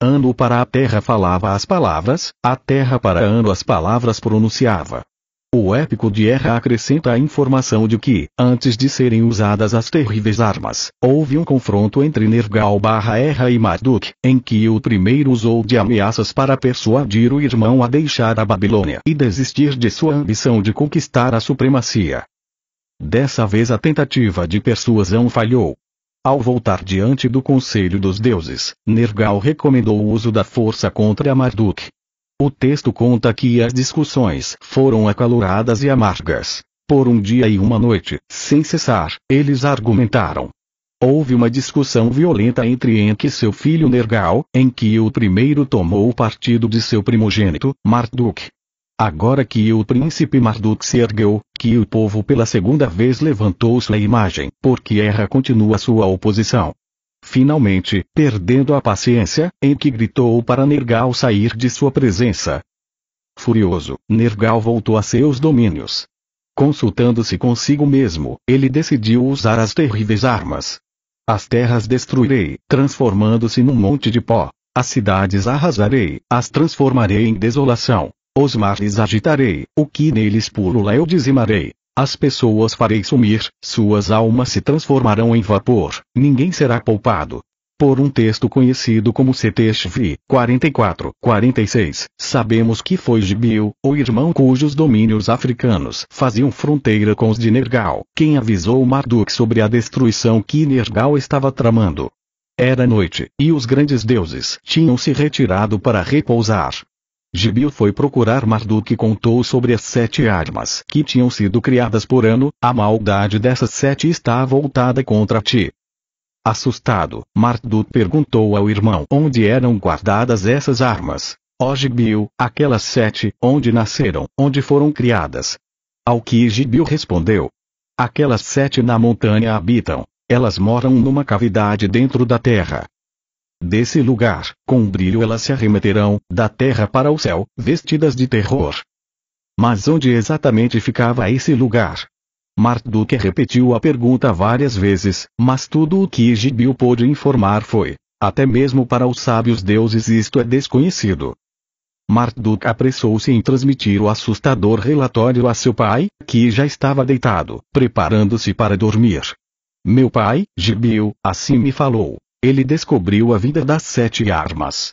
Anu para a terra falava as palavras, a terra para Anu as palavras pronunciava. O épico de Erra acrescenta a informação de que, antes de serem usadas as terríveis armas, houve um confronto entre Nergal/Erra e Marduk, em que o primeiro usou de ameaças para persuadir o irmão a deixar a Babilônia e desistir de sua ambição de conquistar a supremacia. Dessa vez a tentativa de persuasão falhou. Ao voltar diante do conselho dos deuses, Nergal recomendou o uso da força contra Marduk. O texto conta que as discussões foram acaloradas e amargas. Por um dia e uma noite, sem cessar, eles argumentaram. Houve uma discussão violenta entre Enki e seu filho Nergal, em que o primeiro tomou o partido de seu primogênito, Marduk. Agora que o príncipe Marduk se ergueu, que o povo pela segunda vez levantou sua imagem, porque Erra continua sua oposição. Finalmente, perdendo a paciência, Enki gritou para Nergal sair de sua presença. Furioso, Nergal voltou a seus domínios. Consultando-se consigo mesmo, ele decidiu usar as terríveis armas. As terras destruirei, transformando-se num monte de pó. As cidades arrasarei, as transformarei em desolação. Os mares agitarei, o que neles pulula eu dizimarei. As pessoas farei sumir, suas almas se transformarão em vapor, ninguém será poupado. Por um texto conhecido como Cteshvi 44-46, sabemos que foi Gibil, o irmão cujos domínios africanos faziam fronteira com os de Nergal, quem avisou Marduk sobre a destruição que Nergal estava tramando. Era noite, e os grandes deuses tinham se retirado para repousar. Gibil foi procurar Marduk e contou sobre as 7 armas que tinham sido criadas por ano. A maldade dessas 7 está voltada contra ti. Assustado, Marduk perguntou ao irmão onde eram guardadas essas armas. Ó Gibil, aquelas 7, onde nasceram, onde foram criadas? Ao que Gibil respondeu: aquelas 7 na montanha habitam, elas moram numa cavidade dentro da terra. Desse lugar, com brilho elas se arremeterão, da terra para o céu, vestidas de terror. Mas onde exatamente ficava esse lugar? Marduk repetiu a pergunta várias vezes, mas tudo o que Gibil pôde informar foi: até mesmo para os sábios deuses isto é desconhecido. Marduk apressou-se em transmitir o assustador relatório a seu pai, que já estava deitado, preparando-se para dormir. Meu pai, Gibil, assim me falou. Ele descobriu a vida das 7 armas.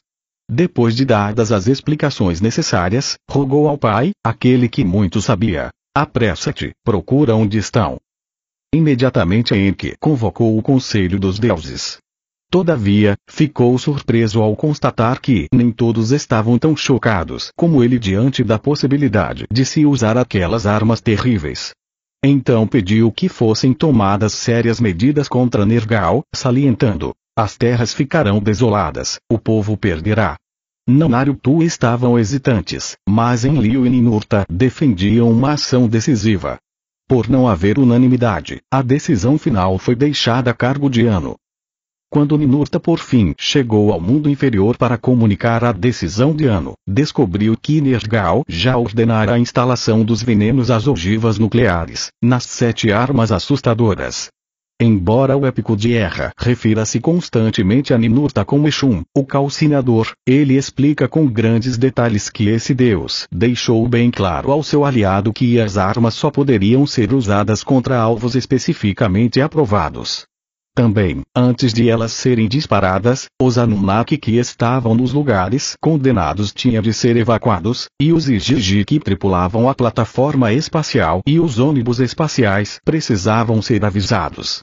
Depois de dadas as explicações necessárias, rogou ao pai, aquele que muito sabia: apressa-te, procura onde estão. Imediatamente Enki convocou o conselho dos deuses. Todavia, ficou surpreso ao constatar que nem todos estavam tão chocados como ele diante da possibilidade de se usar aquelas armas terríveis. Então pediu que fossem tomadas sérias medidas contra Nergal, salientando: as terras ficarão desoladas, o povo perderá. Nannar e Tu estavam hesitantes, mas Enlil e Ninurta defendiam uma ação decisiva. Por não haver unanimidade, a decisão final foi deixada a cargo de Anu. Quando Ninurta por fim chegou ao mundo inferior para comunicar a decisão de Anu, descobriu que Nergal já ordenara a instalação dos venenos às ogivas nucleares, nas 7 armas assustadoras. Embora o épico de Erra refira-se constantemente a Ninurta como Exum, o calcinador, ele explica com grandes detalhes que esse deus deixou bem claro ao seu aliado que as armas só poderiam ser usadas contra alvos especificamente aprovados. Também, antes de elas serem disparadas, os Anunnaki que estavam nos lugares condenados tinham de ser evacuados, e os Igigi que tripulavam a plataforma espacial e os ônibus espaciais precisavam ser avisados.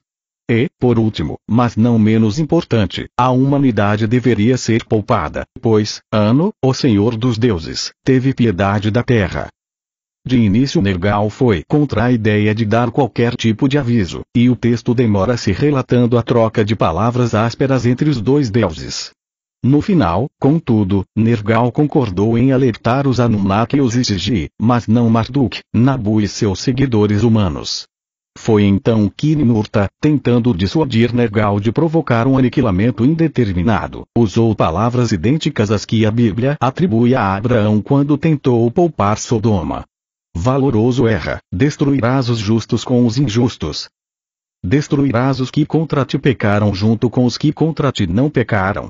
E, por último, mas não menos importante, a humanidade deveria ser poupada, pois, Anu, o Senhor dos Deuses, teve piedade da Terra. De início Nergal foi contra a ideia de dar qualquer tipo de aviso, e o texto demora-se relatando a troca de palavras ásperas entre os dois deuses. No final, contudo, Nergal concordou em alertar os Anunnaki e os Igigi, mas não Marduk, Nabu e seus seguidores humanos. Foi então que Ninurta, tentando dissuadir Nergal de provocar um aniquilamento indeterminado, usou palavras idênticas às que a Bíblia atribui a Abraão quando tentou poupar Sodoma. Valoroso Erra, destruirás os justos com os injustos. Destruirás os que contra ti pecaram junto com os que contra ti não pecaram.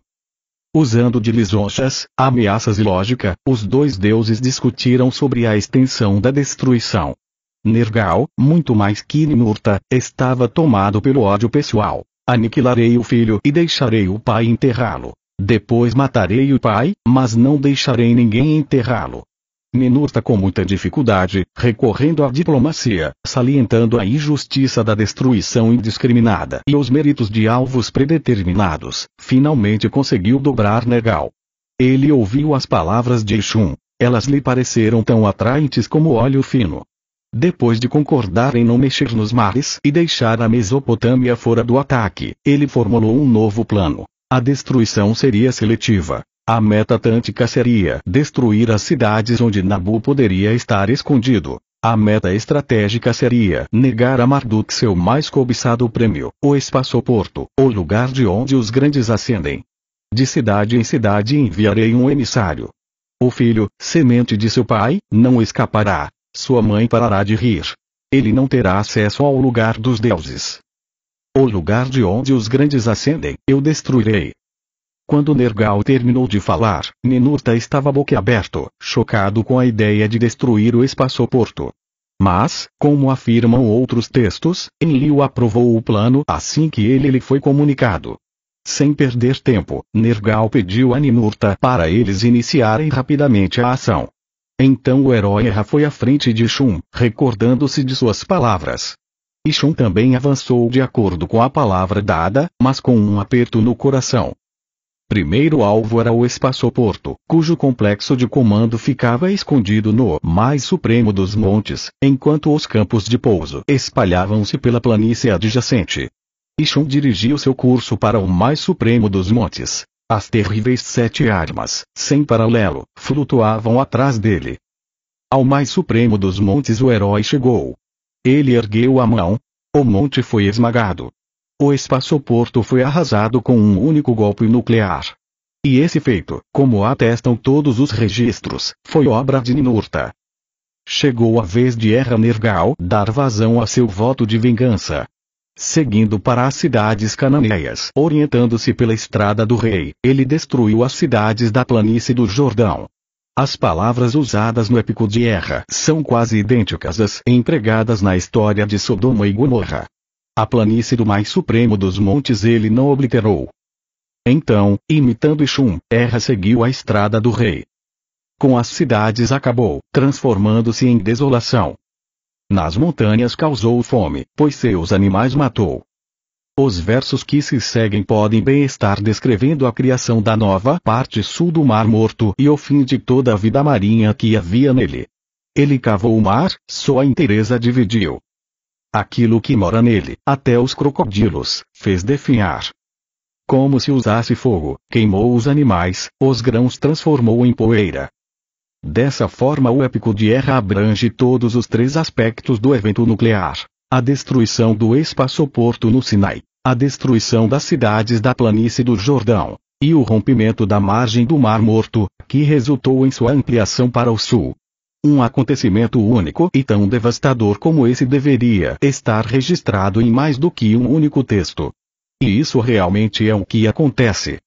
Usando de lisonjas, ameaças e lógica, os dois deuses discutiram sobre a extensão da destruição. Nergal, muito mais que Ninurta, estava tomado pelo ódio pessoal. Aniquilarei o filho e deixarei o pai enterrá-lo. Depois matarei o pai, mas não deixarei ninguém enterrá-lo. Ninurta com muita dificuldade, recorrendo à diplomacia, salientando a injustiça da destruição indiscriminada e os méritos de alvos predeterminados, finalmente conseguiu dobrar Nergal. Ele ouviu as palavras de Exum, elas lhe pareceram tão atraentes como óleo fino. Depois de concordar em não mexer nos mares e deixar a Mesopotâmia fora do ataque, ele formulou um novo plano. A destruição seria seletiva. A meta tântica seria destruir as cidades onde Nabu poderia estar escondido. A meta estratégica seria negar a Marduk seu mais cobiçado prêmio, o espaçoporto, o lugar de onde os grandes ascendem. De cidade em cidade enviarei um emissário. O filho, semente de seu pai, não escapará. Sua mãe parará de rir. Ele não terá acesso ao lugar dos deuses. O lugar de onde os grandes ascendem, eu destruirei. Quando Nergal terminou de falar, Ninurta estava boquiaberto, chocado com a ideia de destruir o espaçoporto. Mas, como afirmam outros textos, Enlil aprovou o plano assim que ele lhe foi comunicado. Sem perder tempo, Nergal pediu a Ninurta para eles iniciarem rapidamente a ação. Então o herói Erra foi à frente de Shun, recordando-se de suas palavras. E Shun também avançou de acordo com a palavra dada, mas com um aperto no coração. Primeiro alvo era o espaçoporto, cujo complexo de comando ficava escondido no mais supremo dos montes, enquanto os campos de pouso espalhavam-se pela planície adjacente. E Shun dirigiu seu curso para o mais supremo dos montes. As terríveis 7 armas, sem paralelo, flutuavam atrás dele. Ao mais supremo dos montes o herói chegou. Ele ergueu a mão. O monte foi esmagado. O espaçoporto foi arrasado com um único golpe nuclear. E esse feito, como atestam todos os registros, foi obra de Ninurta. Chegou a vez de Erra Nergal dar vazão a seu voto de vingança. Seguindo para as cidades cananeias, orientando-se pela estrada do rei, ele destruiu as cidades da planície do Jordão. As palavras usadas no épico de Erra são quase idênticas às empregadas na história de Sodoma e Gomorra. A planície do mais supremo dos montes ele não obliterou. Então, imitando Shun, Erra seguiu a estrada do rei. Com as cidades acabou, transformando-se em desolação. Nas montanhas causou fome, pois seus animais matou. Os versos que se seguem podem bem estar descrevendo a criação da nova parte sul do Mar Morto e o fim de toda a vida marinha que havia nele. Ele cavou o mar, sua inteireza dividiu. Aquilo que mora nele, até os crocodilos, fez definhar. Como se usasse fogo, queimou os animais, os grãos transformou em poeira. Dessa forma o épico de Erra abrange todos os 3 aspectos do evento nuclear. A destruição do espaçoporto no Sinai, a destruição das cidades da planície do Jordão, e o rompimento da margem do Mar Morto, que resultou em sua ampliação para o sul. Um acontecimento único e tão devastador como esse deveria estar registrado em mais do que um único texto. E isso realmente é o que acontece.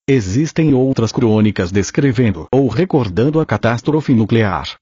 Existem outras crônicas descrevendo ou recordando a catástrofe nuclear.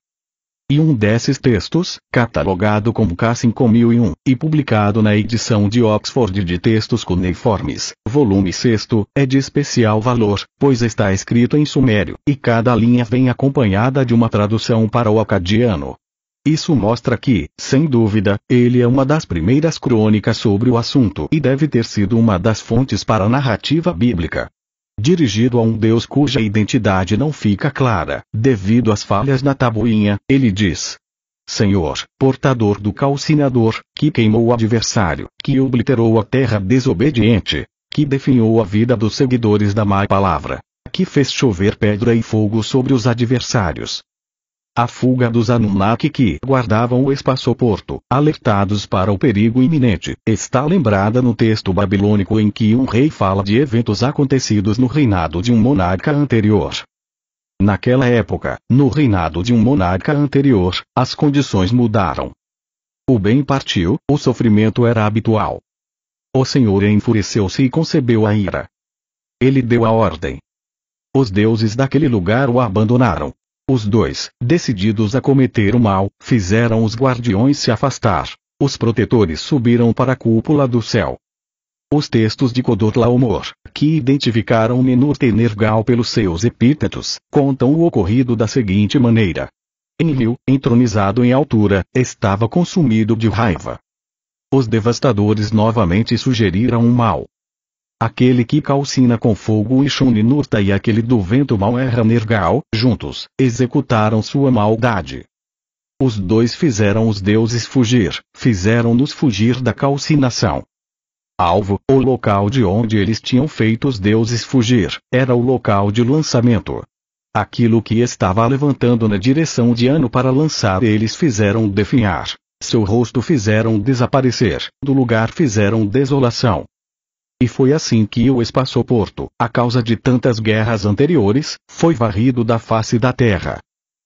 E um desses textos, catalogado como K5001, e publicado na edição de Oxford de Textos Cuneiformes, volume 6, é de especial valor, pois está escrito em sumério, e cada linha vem acompanhada de uma tradução para o acadiano. Isso mostra que, sem dúvida, ele é uma das primeiras crônicas sobre o assunto e deve ter sido uma das fontes para a narrativa bíblica. Dirigido a um Deus cuja identidade não fica clara, devido às falhas na tabuinha, ele diz: Senhor, portador do calcinador, que queimou o adversário, que obliterou a terra desobediente, que definhou a vida dos seguidores da má palavra, que fez chover pedra e fogo sobre os adversários. A fuga dos Anunnaki que guardavam o espaçoporto, alertados para o perigo iminente, está lembrada no texto babilônico em que um rei fala de eventos acontecidos no reinado de um monarca anterior. Naquela época, no reinado de um monarca anterior, as condições mudaram. O bem partiu, o sofrimento era habitual. O Senhor enfureceu-se e concebeu a ira. Ele deu a ordem. Os deuses daquele lugar o abandonaram. Os 2, decididos a cometer o mal, fizeram os guardiões se afastar. Os protetores subiram para a cúpula do céu. Os textos de Kodorlaomer, que identificaram Ninurta e Nergal pelos seus epítetos, contam o ocorrido da seguinte maneira. Enlil, entronizado em altura, estava consumido de raiva. Os devastadores novamente sugeriram um mal. Aquele que calcina com fogo e Shun Ninurta e aquele do vento mau Erra Nergal, juntos, executaram sua maldade. Os 2 fizeram os deuses fugir, fizeram-nos fugir da calcinação. Alvo, o local de onde eles tinham feito os deuses fugir, era o local de lançamento. Aquilo que estava levantando na direção de Anu para lançar eles fizeram definhar, seu rosto fizeram desaparecer, do lugar fizeram desolação. E foi assim que o espaçoporto, a causa de tantas guerras anteriores, foi varrido da face da terra.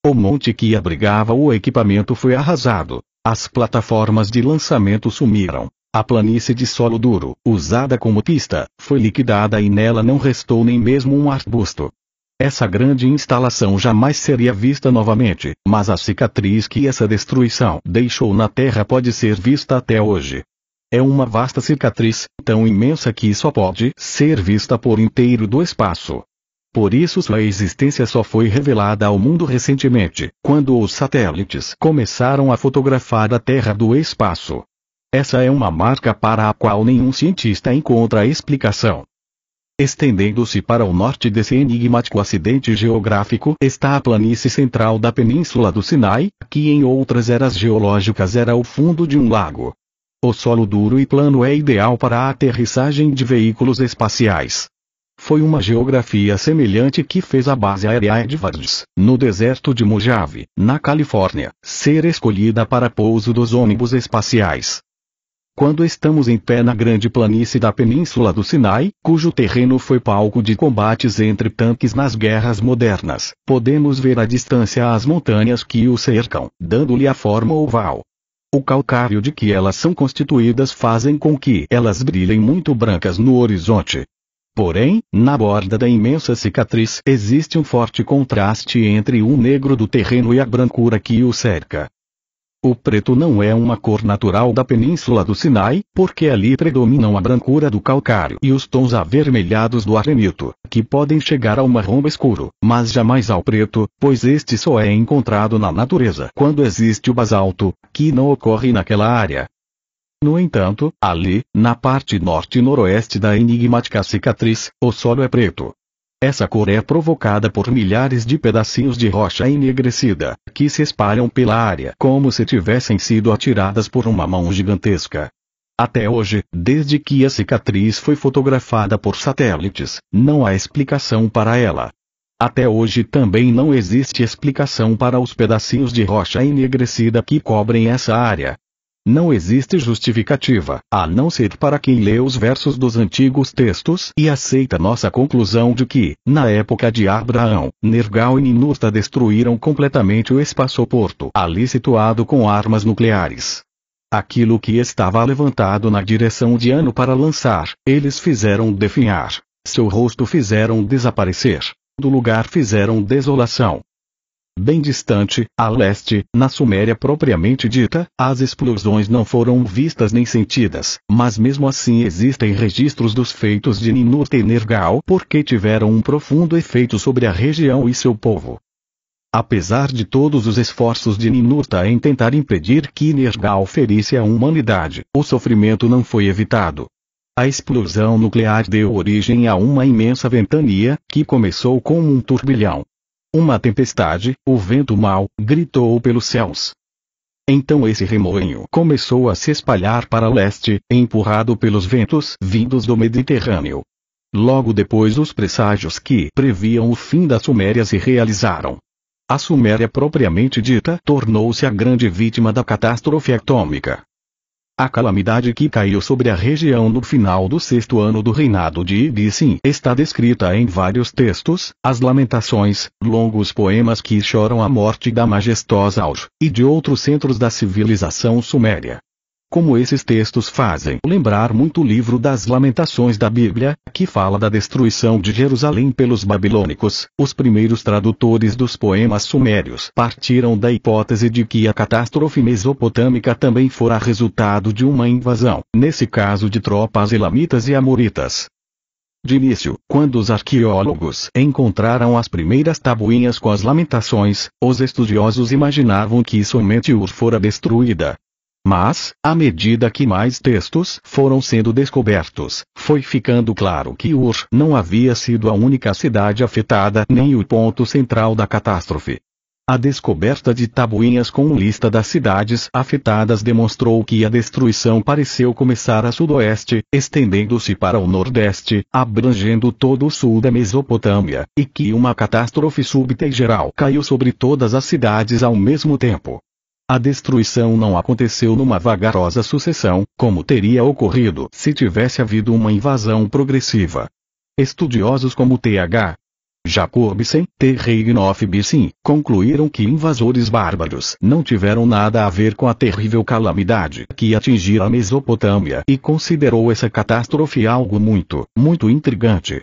O monte que abrigava o equipamento foi arrasado, as plataformas de lançamento sumiram, A planície de solo duro, usada como pista, foi liquidada e nela não restou nem mesmo um arbusto. Essa grande instalação jamais seria vista novamente, mas a cicatriz que essa destruição deixou na terra pode ser vista até hoje. É uma vasta cicatriz, tão imensa que só pode ser vista por inteiro do espaço. Por isso sua existência só foi revelada ao mundo recentemente, quando os satélites começaram a fotografar a Terra do espaço. Essa é uma marca para a qual nenhum cientista encontra explicação. Estendendo-se para o norte desse enigmático acidente geográfico está a planície central da Península do Sinai, que em outras eras geológicas era o fundo de um lago. O solo duro e plano é ideal para a aterrissagem de veículos espaciais. Foi uma geografia semelhante que fez a base aérea Edwards, no deserto de Mojave, na Califórnia, ser escolhida para pouso dos ônibus espaciais. Quando estamos em pé na grande planície da Península do Sinai, cujo terreno foi palco de combates entre tanques nas guerras modernas, podemos ver à distância as montanhas que o cercam, dando-lhe a forma oval. O calcário de que elas são constituídas fazem com que elas brilhem muito brancas no horizonte. Porém, na borda da imensa cicatriz existe um forte contraste entre o negro do terreno e a brancura que o cerca. O preto não é uma cor natural da Península do Sinai, porque ali predominam a brancura do calcário e os tons avermelhados do arenito, que podem chegar ao marrom escuro, mas jamais ao preto, pois este só é encontrado na natureza quando existe o basalto, que não ocorre naquela área. No entanto, ali, na parte norte e noroeste da enigmática cicatriz, o solo é preto. Essa cor é provocada por milhares de pedacinhos de rocha enegrecida, que se espalham pela área como se tivessem sido atiradas por uma mão gigantesca. Até hoje, desde que a cicatriz foi fotografada por satélites, não há explicação para ela. Até hoje também não existe explicação para os pedacinhos de rocha enegrecida que cobrem essa área. Não existe justificativa, a não ser para quem lê os versos dos antigos textos e aceita nossa conclusão de que, na época de Abraão, Nergal e Ninurta destruíram completamente o espaçoporto ali situado com armas nucleares. Aquilo que estava levantado na direção de Ano para lançar, eles fizeram definhar. Seu rosto fizeram desaparecer. Do lugar fizeram desolação. Bem distante, a leste, na Suméria propriamente dita, as explosões não foram vistas nem sentidas, mas mesmo assim existem registros dos feitos de Ninurta e Nergal porque tiveram um profundo efeito sobre a região e seu povo. Apesar de todos os esforços de Ninurta em tentar impedir que Nergal ferisse a humanidade, o sofrimento não foi evitado. A explosão nuclear deu origem a uma imensa ventania, que começou como um turbilhão. Uma tempestade, o vento mau, gritou pelos céus. Então esse remoinho começou a se espalhar para leste, empurrado pelos ventos vindos do Mediterrâneo. Logo depois os presságios que previam o fim da Suméria se realizaram. A Suméria propriamente dita tornou-se a grande vítima da catástrofe atômica. A calamidade que caiu sobre a região no final do sexto ano do reinado de Ibis-Sin está descrita em vários textos, as Lamentações, longos poemas que choram a morte da majestosa Auge, e de outros centros da civilização suméria. Como esses textos fazem lembrar muito o livro das Lamentações da Bíblia, que fala da destruição de Jerusalém pelos babilônicos, os primeiros tradutores dos poemas sumérios partiram da hipótese de que a catástrofe mesopotâmica também fora resultado de uma invasão, nesse caso de tropas elamitas e amoritas. De início, quando os arqueólogos encontraram as primeiras tabuinhas com as Lamentações, os estudiosos imaginavam que somente Ur fora destruída. Mas, à medida que mais textos foram sendo descobertos, foi ficando claro que Ur não havia sido a única cidade afetada nem o ponto central da catástrofe. A descoberta de tabuinhas com lista das cidades afetadas demonstrou que a destruição pareceu começar a sudoeste, estendendo-se para o nordeste, abrangendo todo o sul da Mesopotâmia, e que uma catástrofe súbita e geral caiu sobre todas as cidades ao mesmo tempo. A destruição não aconteceu numa vagarosa sucessão, como teria ocorrido se tivesse havido uma invasão progressiva. Estudiosos como Th. Jacobsen, Terrein of Bissin, concluíram que invasores bárbaros não tiveram nada a ver com a terrível calamidade que atingira a Mesopotâmia e considerou essa catástrofe algo muito, muito intrigante.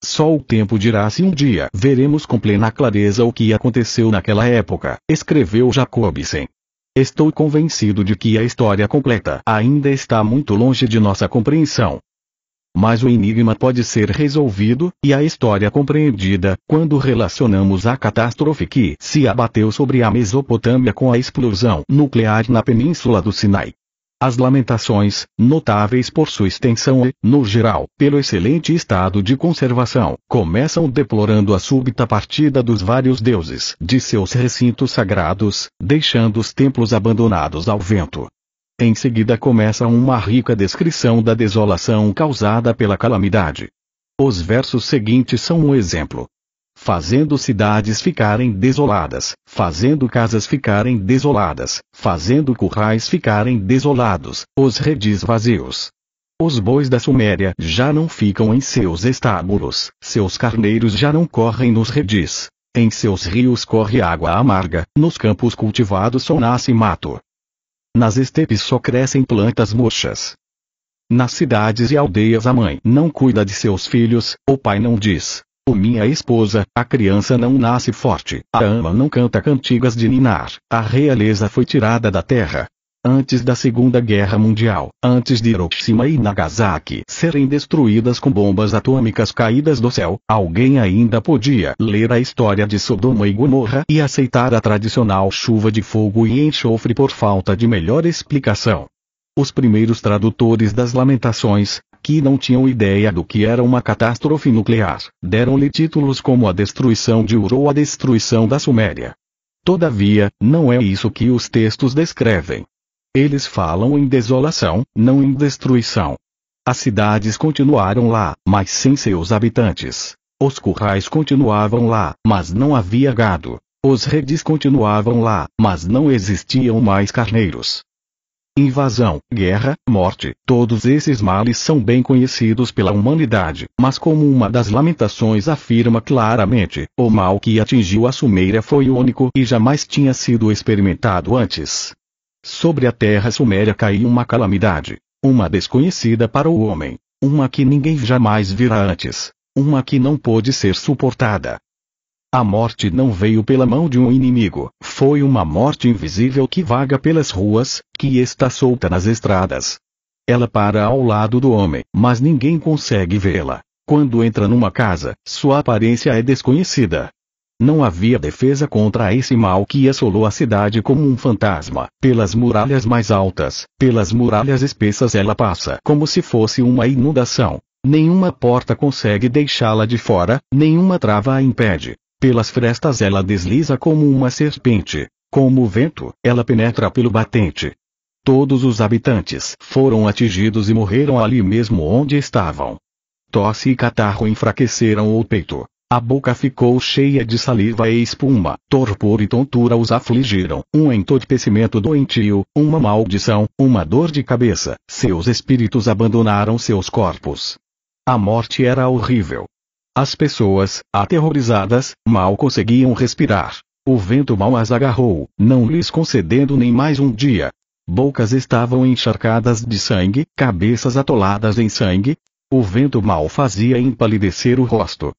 Só o tempo dirá se um dia veremos com plena clareza o que aconteceu naquela época, escreveu Jacobsen. Estou convencido de que a história completa ainda está muito longe de nossa compreensão. Mas o enigma pode ser resolvido, e a história compreendida, quando relacionamos a catástrofe que se abateu sobre a Mesopotâmia com a explosão nuclear na península do Sinai. As Lamentações, notáveis por sua extensão e, no geral, pelo excelente estado de conservação, começam deplorando a súbita partida dos vários deuses de seus recintos sagrados, deixando os templos abandonados ao vento. Em seguida começa uma rica descrição da desolação causada pela calamidade. Os versos seguintes são um exemplo. Fazendo cidades ficarem desoladas, fazendo casas ficarem desoladas, fazendo currais ficarem desolados, os redis vazios. Os bois da Suméria já não ficam em seus estábulos, seus carneiros já não correm nos redis. Em seus rios corre água amarga, nos campos cultivados só nasce mato. Nas estepes só crescem plantas murchas. Nas cidades e aldeias a mãe não cuida de seus filhos, o pai não diz: "Ó minha esposa", a criança não nasce forte, a ama não canta cantigas de ninar, a realeza foi tirada da terra. Antes da Segunda Guerra Mundial, antes de Hiroshima e Nagasaki serem destruídas com bombas atômicas caídas do céu, alguém ainda podia ler a história de Sodoma e Gomorra e aceitar a tradicional chuva de fogo e enxofre por falta de melhor explicação. Os primeiros tradutores das Lamentações, que não tinham ideia do que era uma catástrofe nuclear, deram-lhe títulos como a destruição de Ur ou a destruição da Suméria. Todavia, não é isso que os textos descrevem. Eles falam em desolação, não em destruição. As cidades continuaram lá, mas sem seus habitantes. Os currais continuavam lá, mas não havia gado. Os redis continuavam lá, mas não existiam mais carneiros. Invasão, guerra, morte, todos esses males são bem conhecidos pela humanidade, mas como uma das Lamentações afirma claramente, o mal que atingiu a Suméria foi único e jamais tinha sido experimentado antes. Sobre a terra suméria caiu uma calamidade, uma desconhecida para o homem, uma que ninguém jamais vira antes, uma que não pôde ser suportada. A morte não veio pela mão de um inimigo, foi uma morte invisível que vaga pelas ruas, que está solta nas estradas. Ela para ao lado do homem, mas ninguém consegue vê-la. Quando entra numa casa, sua aparência é desconhecida. Não havia defesa contra esse mal que assolou a cidade como um fantasma. Pelas muralhas mais altas, pelas muralhas espessas ela passa como se fosse uma inundação. Nenhuma porta consegue deixá-la de fora, nenhuma trava a impede. Pelas frestas ela desliza como uma serpente. Como o vento, ela penetra pelo batente. Todos os habitantes foram atingidos e morreram ali mesmo onde estavam. Tosse e catarro enfraqueceram o peito. A boca ficou cheia de saliva e espuma, torpor e tontura os afligiram, um entorpecimento doentio, uma maldição, uma dor de cabeça, seus espíritos abandonaram seus corpos. A morte era horrível. As pessoas, aterrorizadas, mal conseguiam respirar. O vento mal as agarrou, não lhes concedendo nem mais um dia. Bocas estavam encharcadas de sangue, cabeças atoladas em sangue. O vento mal fazia empalidecer o rosto.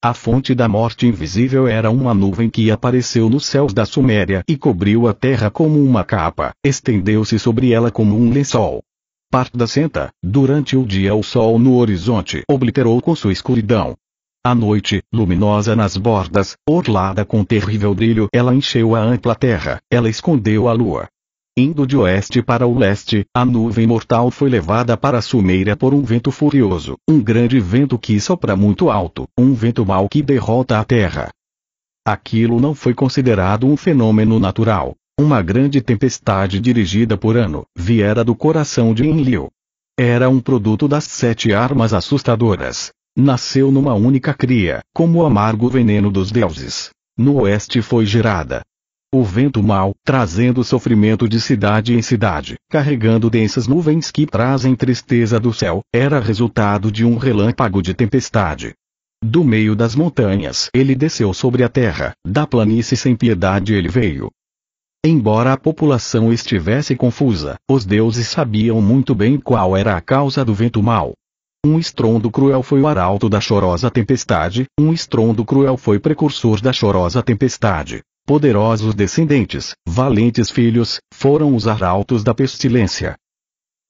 A fonte da morte invisível era uma nuvem que apareceu nos céus da Suméria e cobriu a terra como uma capa, estendeu-se sobre ela como um lençol. Partdacenta, durante o dia o sol no horizonte obliterou com sua escuridão. À noite, luminosa nas bordas, orlada com terrível brilho, ela encheu a ampla terra, ela escondeu a lua. Indo de oeste para o leste, a nuvem mortal foi levada para a Suméria por um vento furioso, um grande vento que sopra muito alto, um vento mau que derrota a terra. Aquilo não foi considerado um fenômeno natural. Uma grande tempestade dirigida por Anu, viera do coração de Enlil. Era um produto das 7 armas assustadoras. Nasceu numa única cria, como o amargo veneno dos deuses. No oeste foi gerada. O vento mau, trazendo sofrimento de cidade em cidade, carregando densas nuvens que trazem tristeza do céu, era resultado de um relâmpago de tempestade. Do meio das montanhas ele desceu sobre a terra, da planície sem piedade ele veio. Embora a população estivesse confusa, os deuses sabiam muito bem qual era a causa do vento mau. Um estrondo cruel foi o arauto da chorosa tempestade, um estrondo cruel foi precursor da chorosa tempestade. Poderosos descendentes, valentes filhos, foram os arautos da pestilência.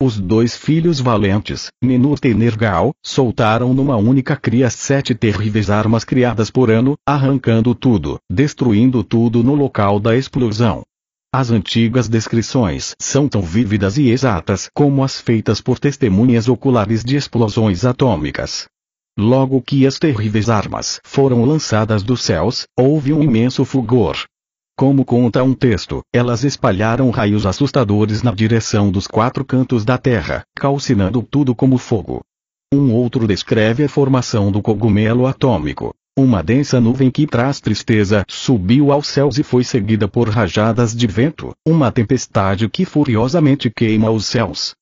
Os 2 filhos valentes, Ninurta e Nergal, soltaram numa única cria 7 terríveis armas criadas por ano, arrancando tudo, destruindo tudo no local da explosão. As antigas descrições são tão vívidas e exatas como as feitas por testemunhas oculares de explosões atômicas. Logo que as terríveis armas foram lançadas dos céus, houve um imenso fulgor. Como conta um texto, elas espalharam raios assustadores na direção dos 4 cantos da terra, calcinando tudo como fogo. Um outro descreve a formação do cogumelo atômico. Uma densa nuvem que traz tristeza subiu aos céus e foi seguida por rajadas de vento, uma tempestade que furiosamente queima os céus.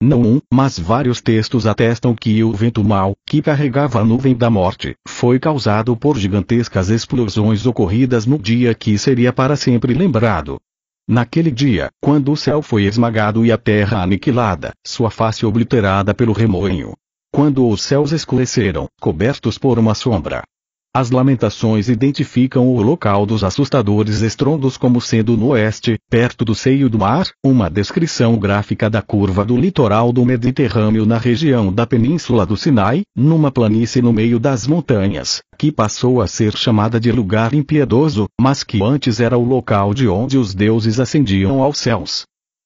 Não um, mas vários textos atestam que o vento mau, que carregava a nuvem da morte, foi causado por gigantescas explosões ocorridas no dia que seria para sempre lembrado. Naquele dia, quando o céu foi esmagado e a terra aniquilada, sua face obliterada pelo remoinho. Quando os céus escureceram, cobertos por uma sombra. As lamentações identificam o local dos assustadores estrondos como sendo no oeste, perto do seio do mar, uma descrição gráfica da curva do litoral do Mediterrâneo na região da península do Sinai, numa planície no meio das montanhas, que passou a ser chamada de lugar impiedoso, mas que antes era o local de onde os deuses ascendiam aos céus.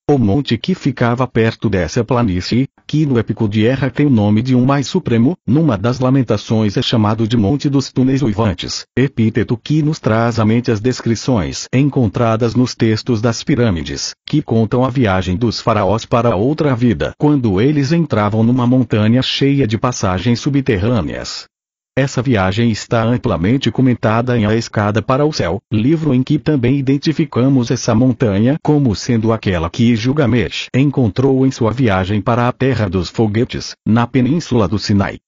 O monte que ficava perto dessa planície, que no épico de Erra tem o nome de um mais supremo, numa das lamentações é chamado de Monte dos Túneis Uivantes, epíteto que nos traz à mente as descrições encontradas nos textos das pirâmides, que contam a viagem dos faraós para outra vida quando eles entravam numa montanha cheia de passagens subterrâneas. Essa viagem está amplamente comentada em A Escada para o Céu, livro em que também identificamos essa montanha como sendo aquela que Gilgamesh encontrou em sua viagem para a Terra dos Foguetes, na península do Sinai.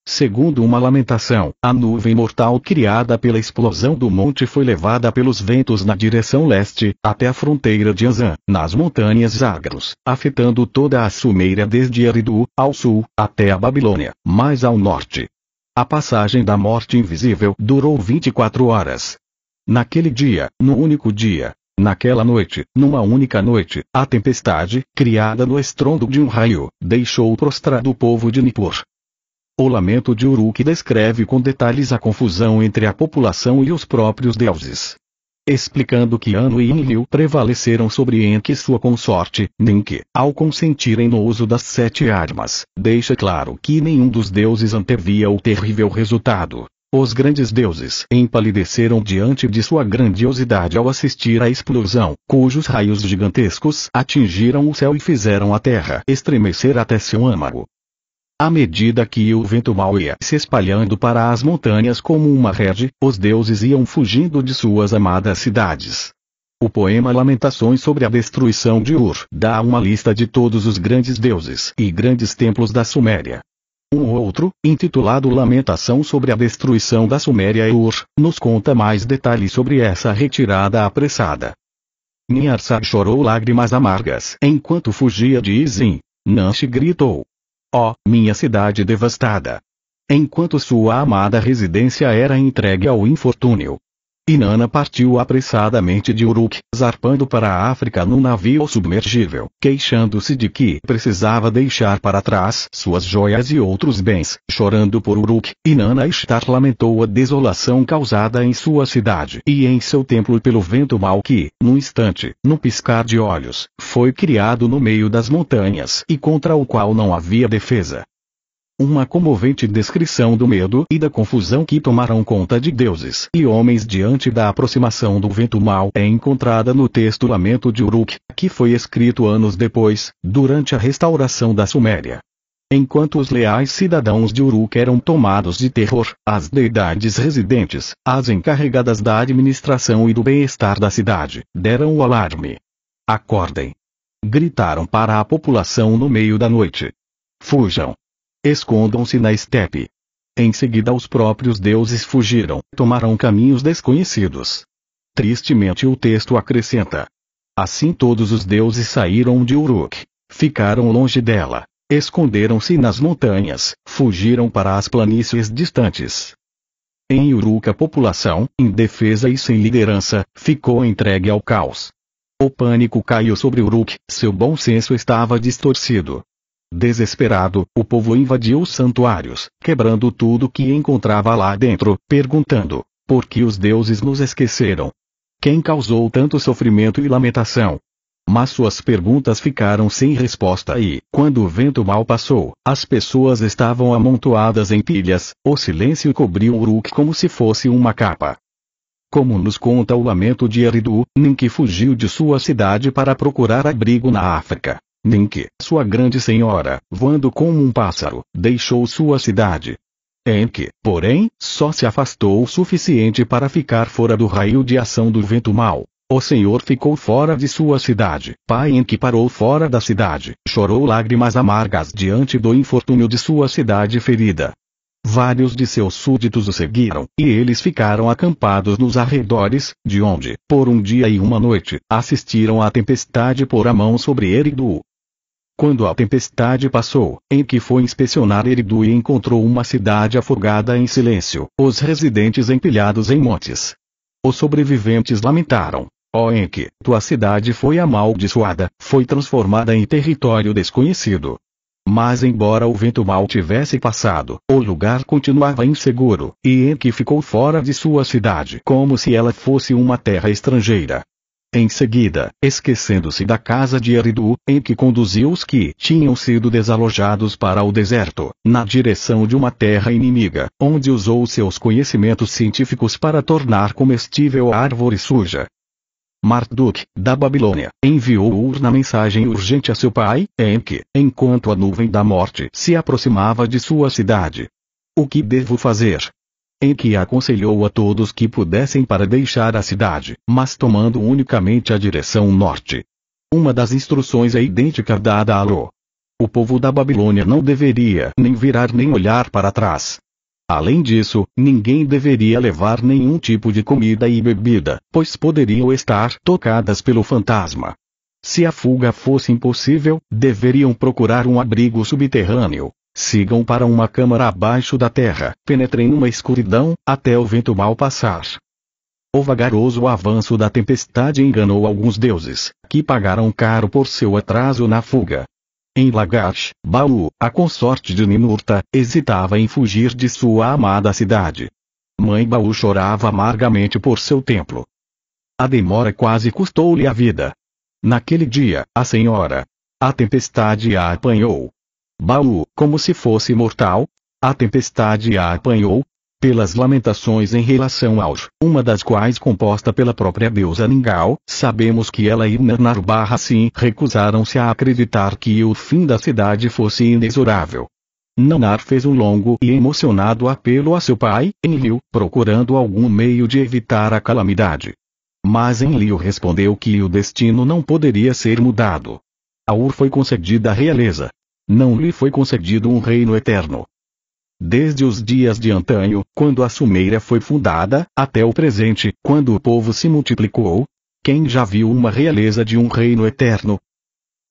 Segundo uma lamentação, a nuvem mortal criada pela explosão do monte foi levada pelos ventos na direção leste, até a fronteira de Anzan, nas montanhas Zagros, afetando toda a Suméria desde Eridu, ao sul, até a Babilônia, mais ao norte. A passagem da morte invisível durou 24 horas. Naquele dia, no único dia, naquela noite, numa única noite, a tempestade, criada no estrondo de um raio, deixou prostrado o povo de Nippur. O lamento de Uruk descreve com detalhes a confusão entre a população e os próprios deuses. Explicando que Anu e Enlil prevaleceram sobre Enki sua consorte, Ninki, ao consentirem no uso das 7 armas, deixa claro que nenhum dos deuses antevia o terrível resultado. Os grandes deuses empalideceram diante de sua grandiosidade ao assistir à explosão, cujos raios gigantescos atingiram o céu e fizeram a terra estremecer até seu âmago. À medida que o vento mau ia se espalhando para as montanhas como uma rede, os deuses iam fugindo de suas amadas cidades. O poema Lamentações sobre a destruição de Ur dá uma lista de todos os grandes deuses e grandes templos da Suméria. Um outro, intitulado Lamentação sobre a destruição da Suméria e Ur, nos conta mais detalhes sobre essa retirada apressada. Niarsar chorou lágrimas amargas enquanto fugia de Izim. Nanshi gritou: "Ó, minha cidade devastada!" Enquanto sua amada residência era entregue ao infortúnio. Inanna partiu apressadamente de Uruk, zarpando para a África num navio submergível, queixando-se de que precisava deixar para trás suas joias e outros bens. Chorando por Uruk, Inanna Ishtar lamentou a desolação causada em sua cidade e em seu templo pelo vento mau que, num instante, num piscar de olhos, foi criado no meio das montanhas e contra o qual não havia defesa. Uma comovente descrição do medo e da confusão que tomaram conta de deuses e homens diante da aproximação do vento mau é encontrada no texto Lamento de Uruk, que foi escrito anos depois, durante a restauração da Suméria. Enquanto os leais cidadãos de Uruk eram tomados de terror, as deidades residentes, as encarregadas da administração e do bem-estar da cidade, deram o alarme. "Acordem!" gritaram para a população no meio da noite. "Fujam! Escondam-se na estepe. Em seguida os próprios deuses fugiram, tomaram caminhos desconhecidos. Tristemente o texto acrescenta: assim todos os deuses saíram de Uruk, ficaram longe dela, esconderam-se nas montanhas, fugiram para as planícies distantes. Em Uruk a população, indefesa e sem liderança, ficou entregue ao caos. O pânico caiu sobre Uruk, seu bom senso estava distorcido. Desesperado, o povo invadiu os santuários, quebrando tudo que encontrava lá dentro, perguntando: por que os deuses nos esqueceram? Quem causou tanto sofrimento e lamentação? Mas suas perguntas ficaram sem resposta e, quando o vento mau passou, as pessoas estavam amontoadas em pilhas, o silêncio cobriu Uruk como se fosse uma capa. Como nos conta o lamento de Eridu, Ninki fugiu de sua cidade para procurar abrigo na África. Ninki, sua grande senhora, voando como um pássaro, deixou sua cidade. Enki, porém, só se afastou o suficiente para ficar fora do raio de ação do vento mau. O senhor ficou fora de sua cidade. Pai Enki parou fora da cidade, chorou lágrimas amargas diante do infortúnio de sua cidade ferida. Vários de seus súditos o seguiram, e eles ficaram acampados nos arredores, de onde, por um dia e uma noite, assistiram à tempestade por a mão sobre Eridu. Quando a tempestade passou, Enki foi inspecionar Eridu e encontrou uma cidade afogada em silêncio, os residentes empilhados em montes. Os sobreviventes lamentaram: ó Enki, tua cidade foi amaldiçoada, foi transformada em território desconhecido. Mas embora o vento mau tivesse passado, o lugar continuava inseguro, e Enki ficou fora de sua cidade como se ela fosse uma terra estrangeira. Em seguida, esquecendo-se da casa de Eridu, Enki conduziu os que tinham sido desalojados para o deserto, na direção de uma terra inimiga, onde usou seus conhecimentos científicos para tornar comestível a árvore suja. Marduk, da Babilônia, enviou uma mensagem urgente a seu pai, Enki, enquanto a nuvem da morte se aproximava de sua cidade. O que devo fazer? Enki aconselhou a todos que pudessem para deixar a cidade, mas tomando unicamente a direção norte. Uma das instruções é idêntica dada a Aro. O povo da Babilônia não deveria nem virar nem olhar para trás. Além disso, ninguém deveria levar nenhum tipo de comida e bebida, pois poderiam estar tocadas pelo fantasma. Se a fuga fosse impossível, deveriam procurar um abrigo subterrâneo. Sigam para uma câmara abaixo da terra, penetrem numa escuridão, até o vento mau passar. O vagaroso avanço da tempestade enganou alguns deuses, que pagaram caro por seu atraso na fuga. Em Lagash, Balu, a consorte de Ninurta, hesitava em fugir de sua amada cidade. Mãe Balu chorava amargamente por seu templo. A demora quase custou-lhe a vida. Naquele dia, a tempestade a apanhou. Balu, como se fosse mortal, a tempestade a apanhou, pelas lamentações em relação ao uma das quais composta pela própria deusa Ningal, sabemos que ela e Nannar-Sim recusaram-se a acreditar que o fim da cidade fosse inexorável. Nannar fez um longo e emocionado apelo a seu pai, Enlil, procurando algum meio de evitar a calamidade. Mas Enlil respondeu que o destino não poderia ser mudado. A Ur foi concedida a realeza. Não lhe foi concedido um reino eterno. Desde os dias de antanho, quando a Suméria foi fundada, até o presente, quando o povo se multiplicou, quem já viu uma realeza de um reino eterno?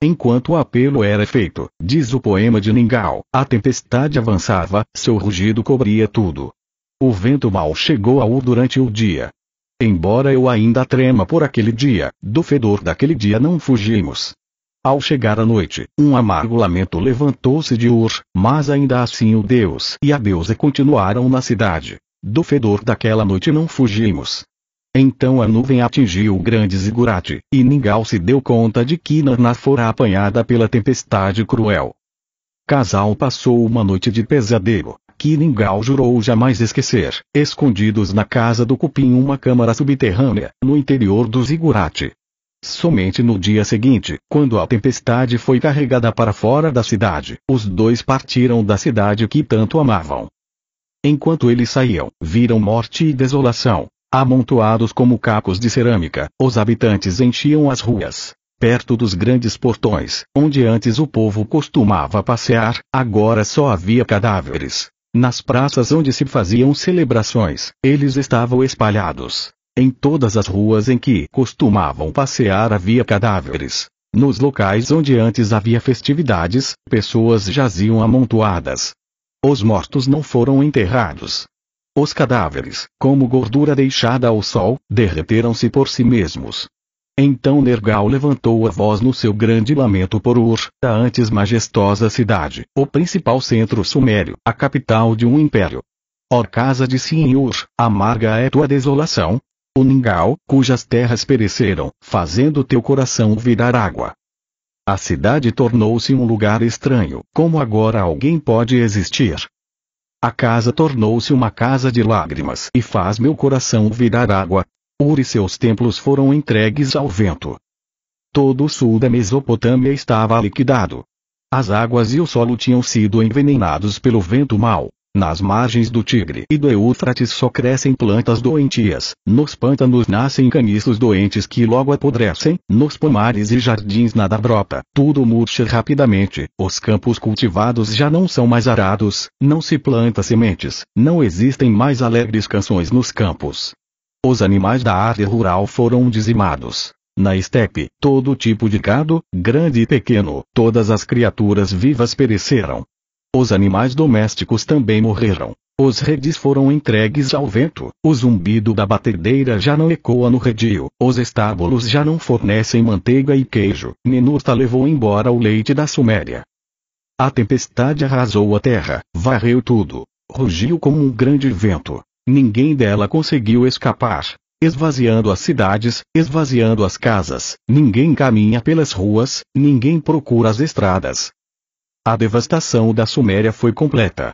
Enquanto o apelo era feito, diz o poema de Ningal, a tempestade avançava, seu rugido cobria tudo. O vento mau chegou a Ur durante o dia. Embora eu ainda trema por aquele dia, do fedor daquele dia não fugimos. Ao chegar a noite, um amargo lamento levantou-se de Ur, mas ainda assim o deus e a deusa continuaram na cidade. Do fedor daquela noite não fugimos. Então a nuvem atingiu o grande Zigurate, e Ningal se deu conta de que Nannar fora apanhada pela tempestade cruel. Casal passou uma noite de pesadelo, que Ningal jurou jamais esquecer, escondidos na casa do cupim uma câmara subterrânea, no interior do Zigurate. Somente no dia seguinte, quando a tempestade foi carregada para fora da cidade, os dois partiram da cidade que tanto amavam. Enquanto eles saíam, viram morte e desolação. Amontoados como cacos de cerâmica, os habitantes enchiam as ruas. Perto dos grandes portões, onde antes o povo costumava passear, agora só havia cadáveres. Nas praças onde se faziam celebrações, eles estavam espalhados. Em todas as ruas em que costumavam passear havia cadáveres. Nos locais onde antes havia festividades, pessoas jaziam amontoadas. Os mortos não foram enterrados. Os cadáveres, como gordura deixada ao sol, derreteram-se por si mesmos. Então Nergal levantou a voz no seu grande lamento por Ur, a antes majestosa cidade, o principal centro sumério, a capital de um império. Ó casa de Sin-Ur, amarga é tua desolação. O Ningal, cujas terras pereceram, fazendo teu coração virar água. A cidade tornou-se um lugar estranho, como agora alguém pode existir. A casa tornou-se uma casa de lágrimas e faz meu coração virar água. Ur e seus templos foram entregues ao vento. Todo o sul da Mesopotâmia estava liquidado. As águas e o solo tinham sido envenenados pelo vento mau. Nas margens do Tigre e do Eufrates só crescem plantas doentias, nos pântanos nascem caniços doentes que logo apodrecem, nos pomares e jardins nada brota, tudo murcha rapidamente, os campos cultivados já não são mais arados, não se planta sementes, não existem mais alegres canções nos campos. Os animais da área rural foram dizimados. Na estepe, todo tipo de gado, grande e pequeno, todas as criaturas vivas pereceram. Os animais domésticos também morreram. Os redis foram entregues ao vento, o zumbido da batedeira já não ecoa no redil, os estábulos já não fornecem manteiga e queijo, Ninurta levou embora o leite da Suméria. A tempestade arrasou a terra, varreu tudo, rugiu como um grande vento. Ninguém dela conseguiu escapar, esvaziando as cidades, esvaziando as casas, ninguém caminha pelas ruas, ninguém procura as estradas. A devastação da Suméria foi completa.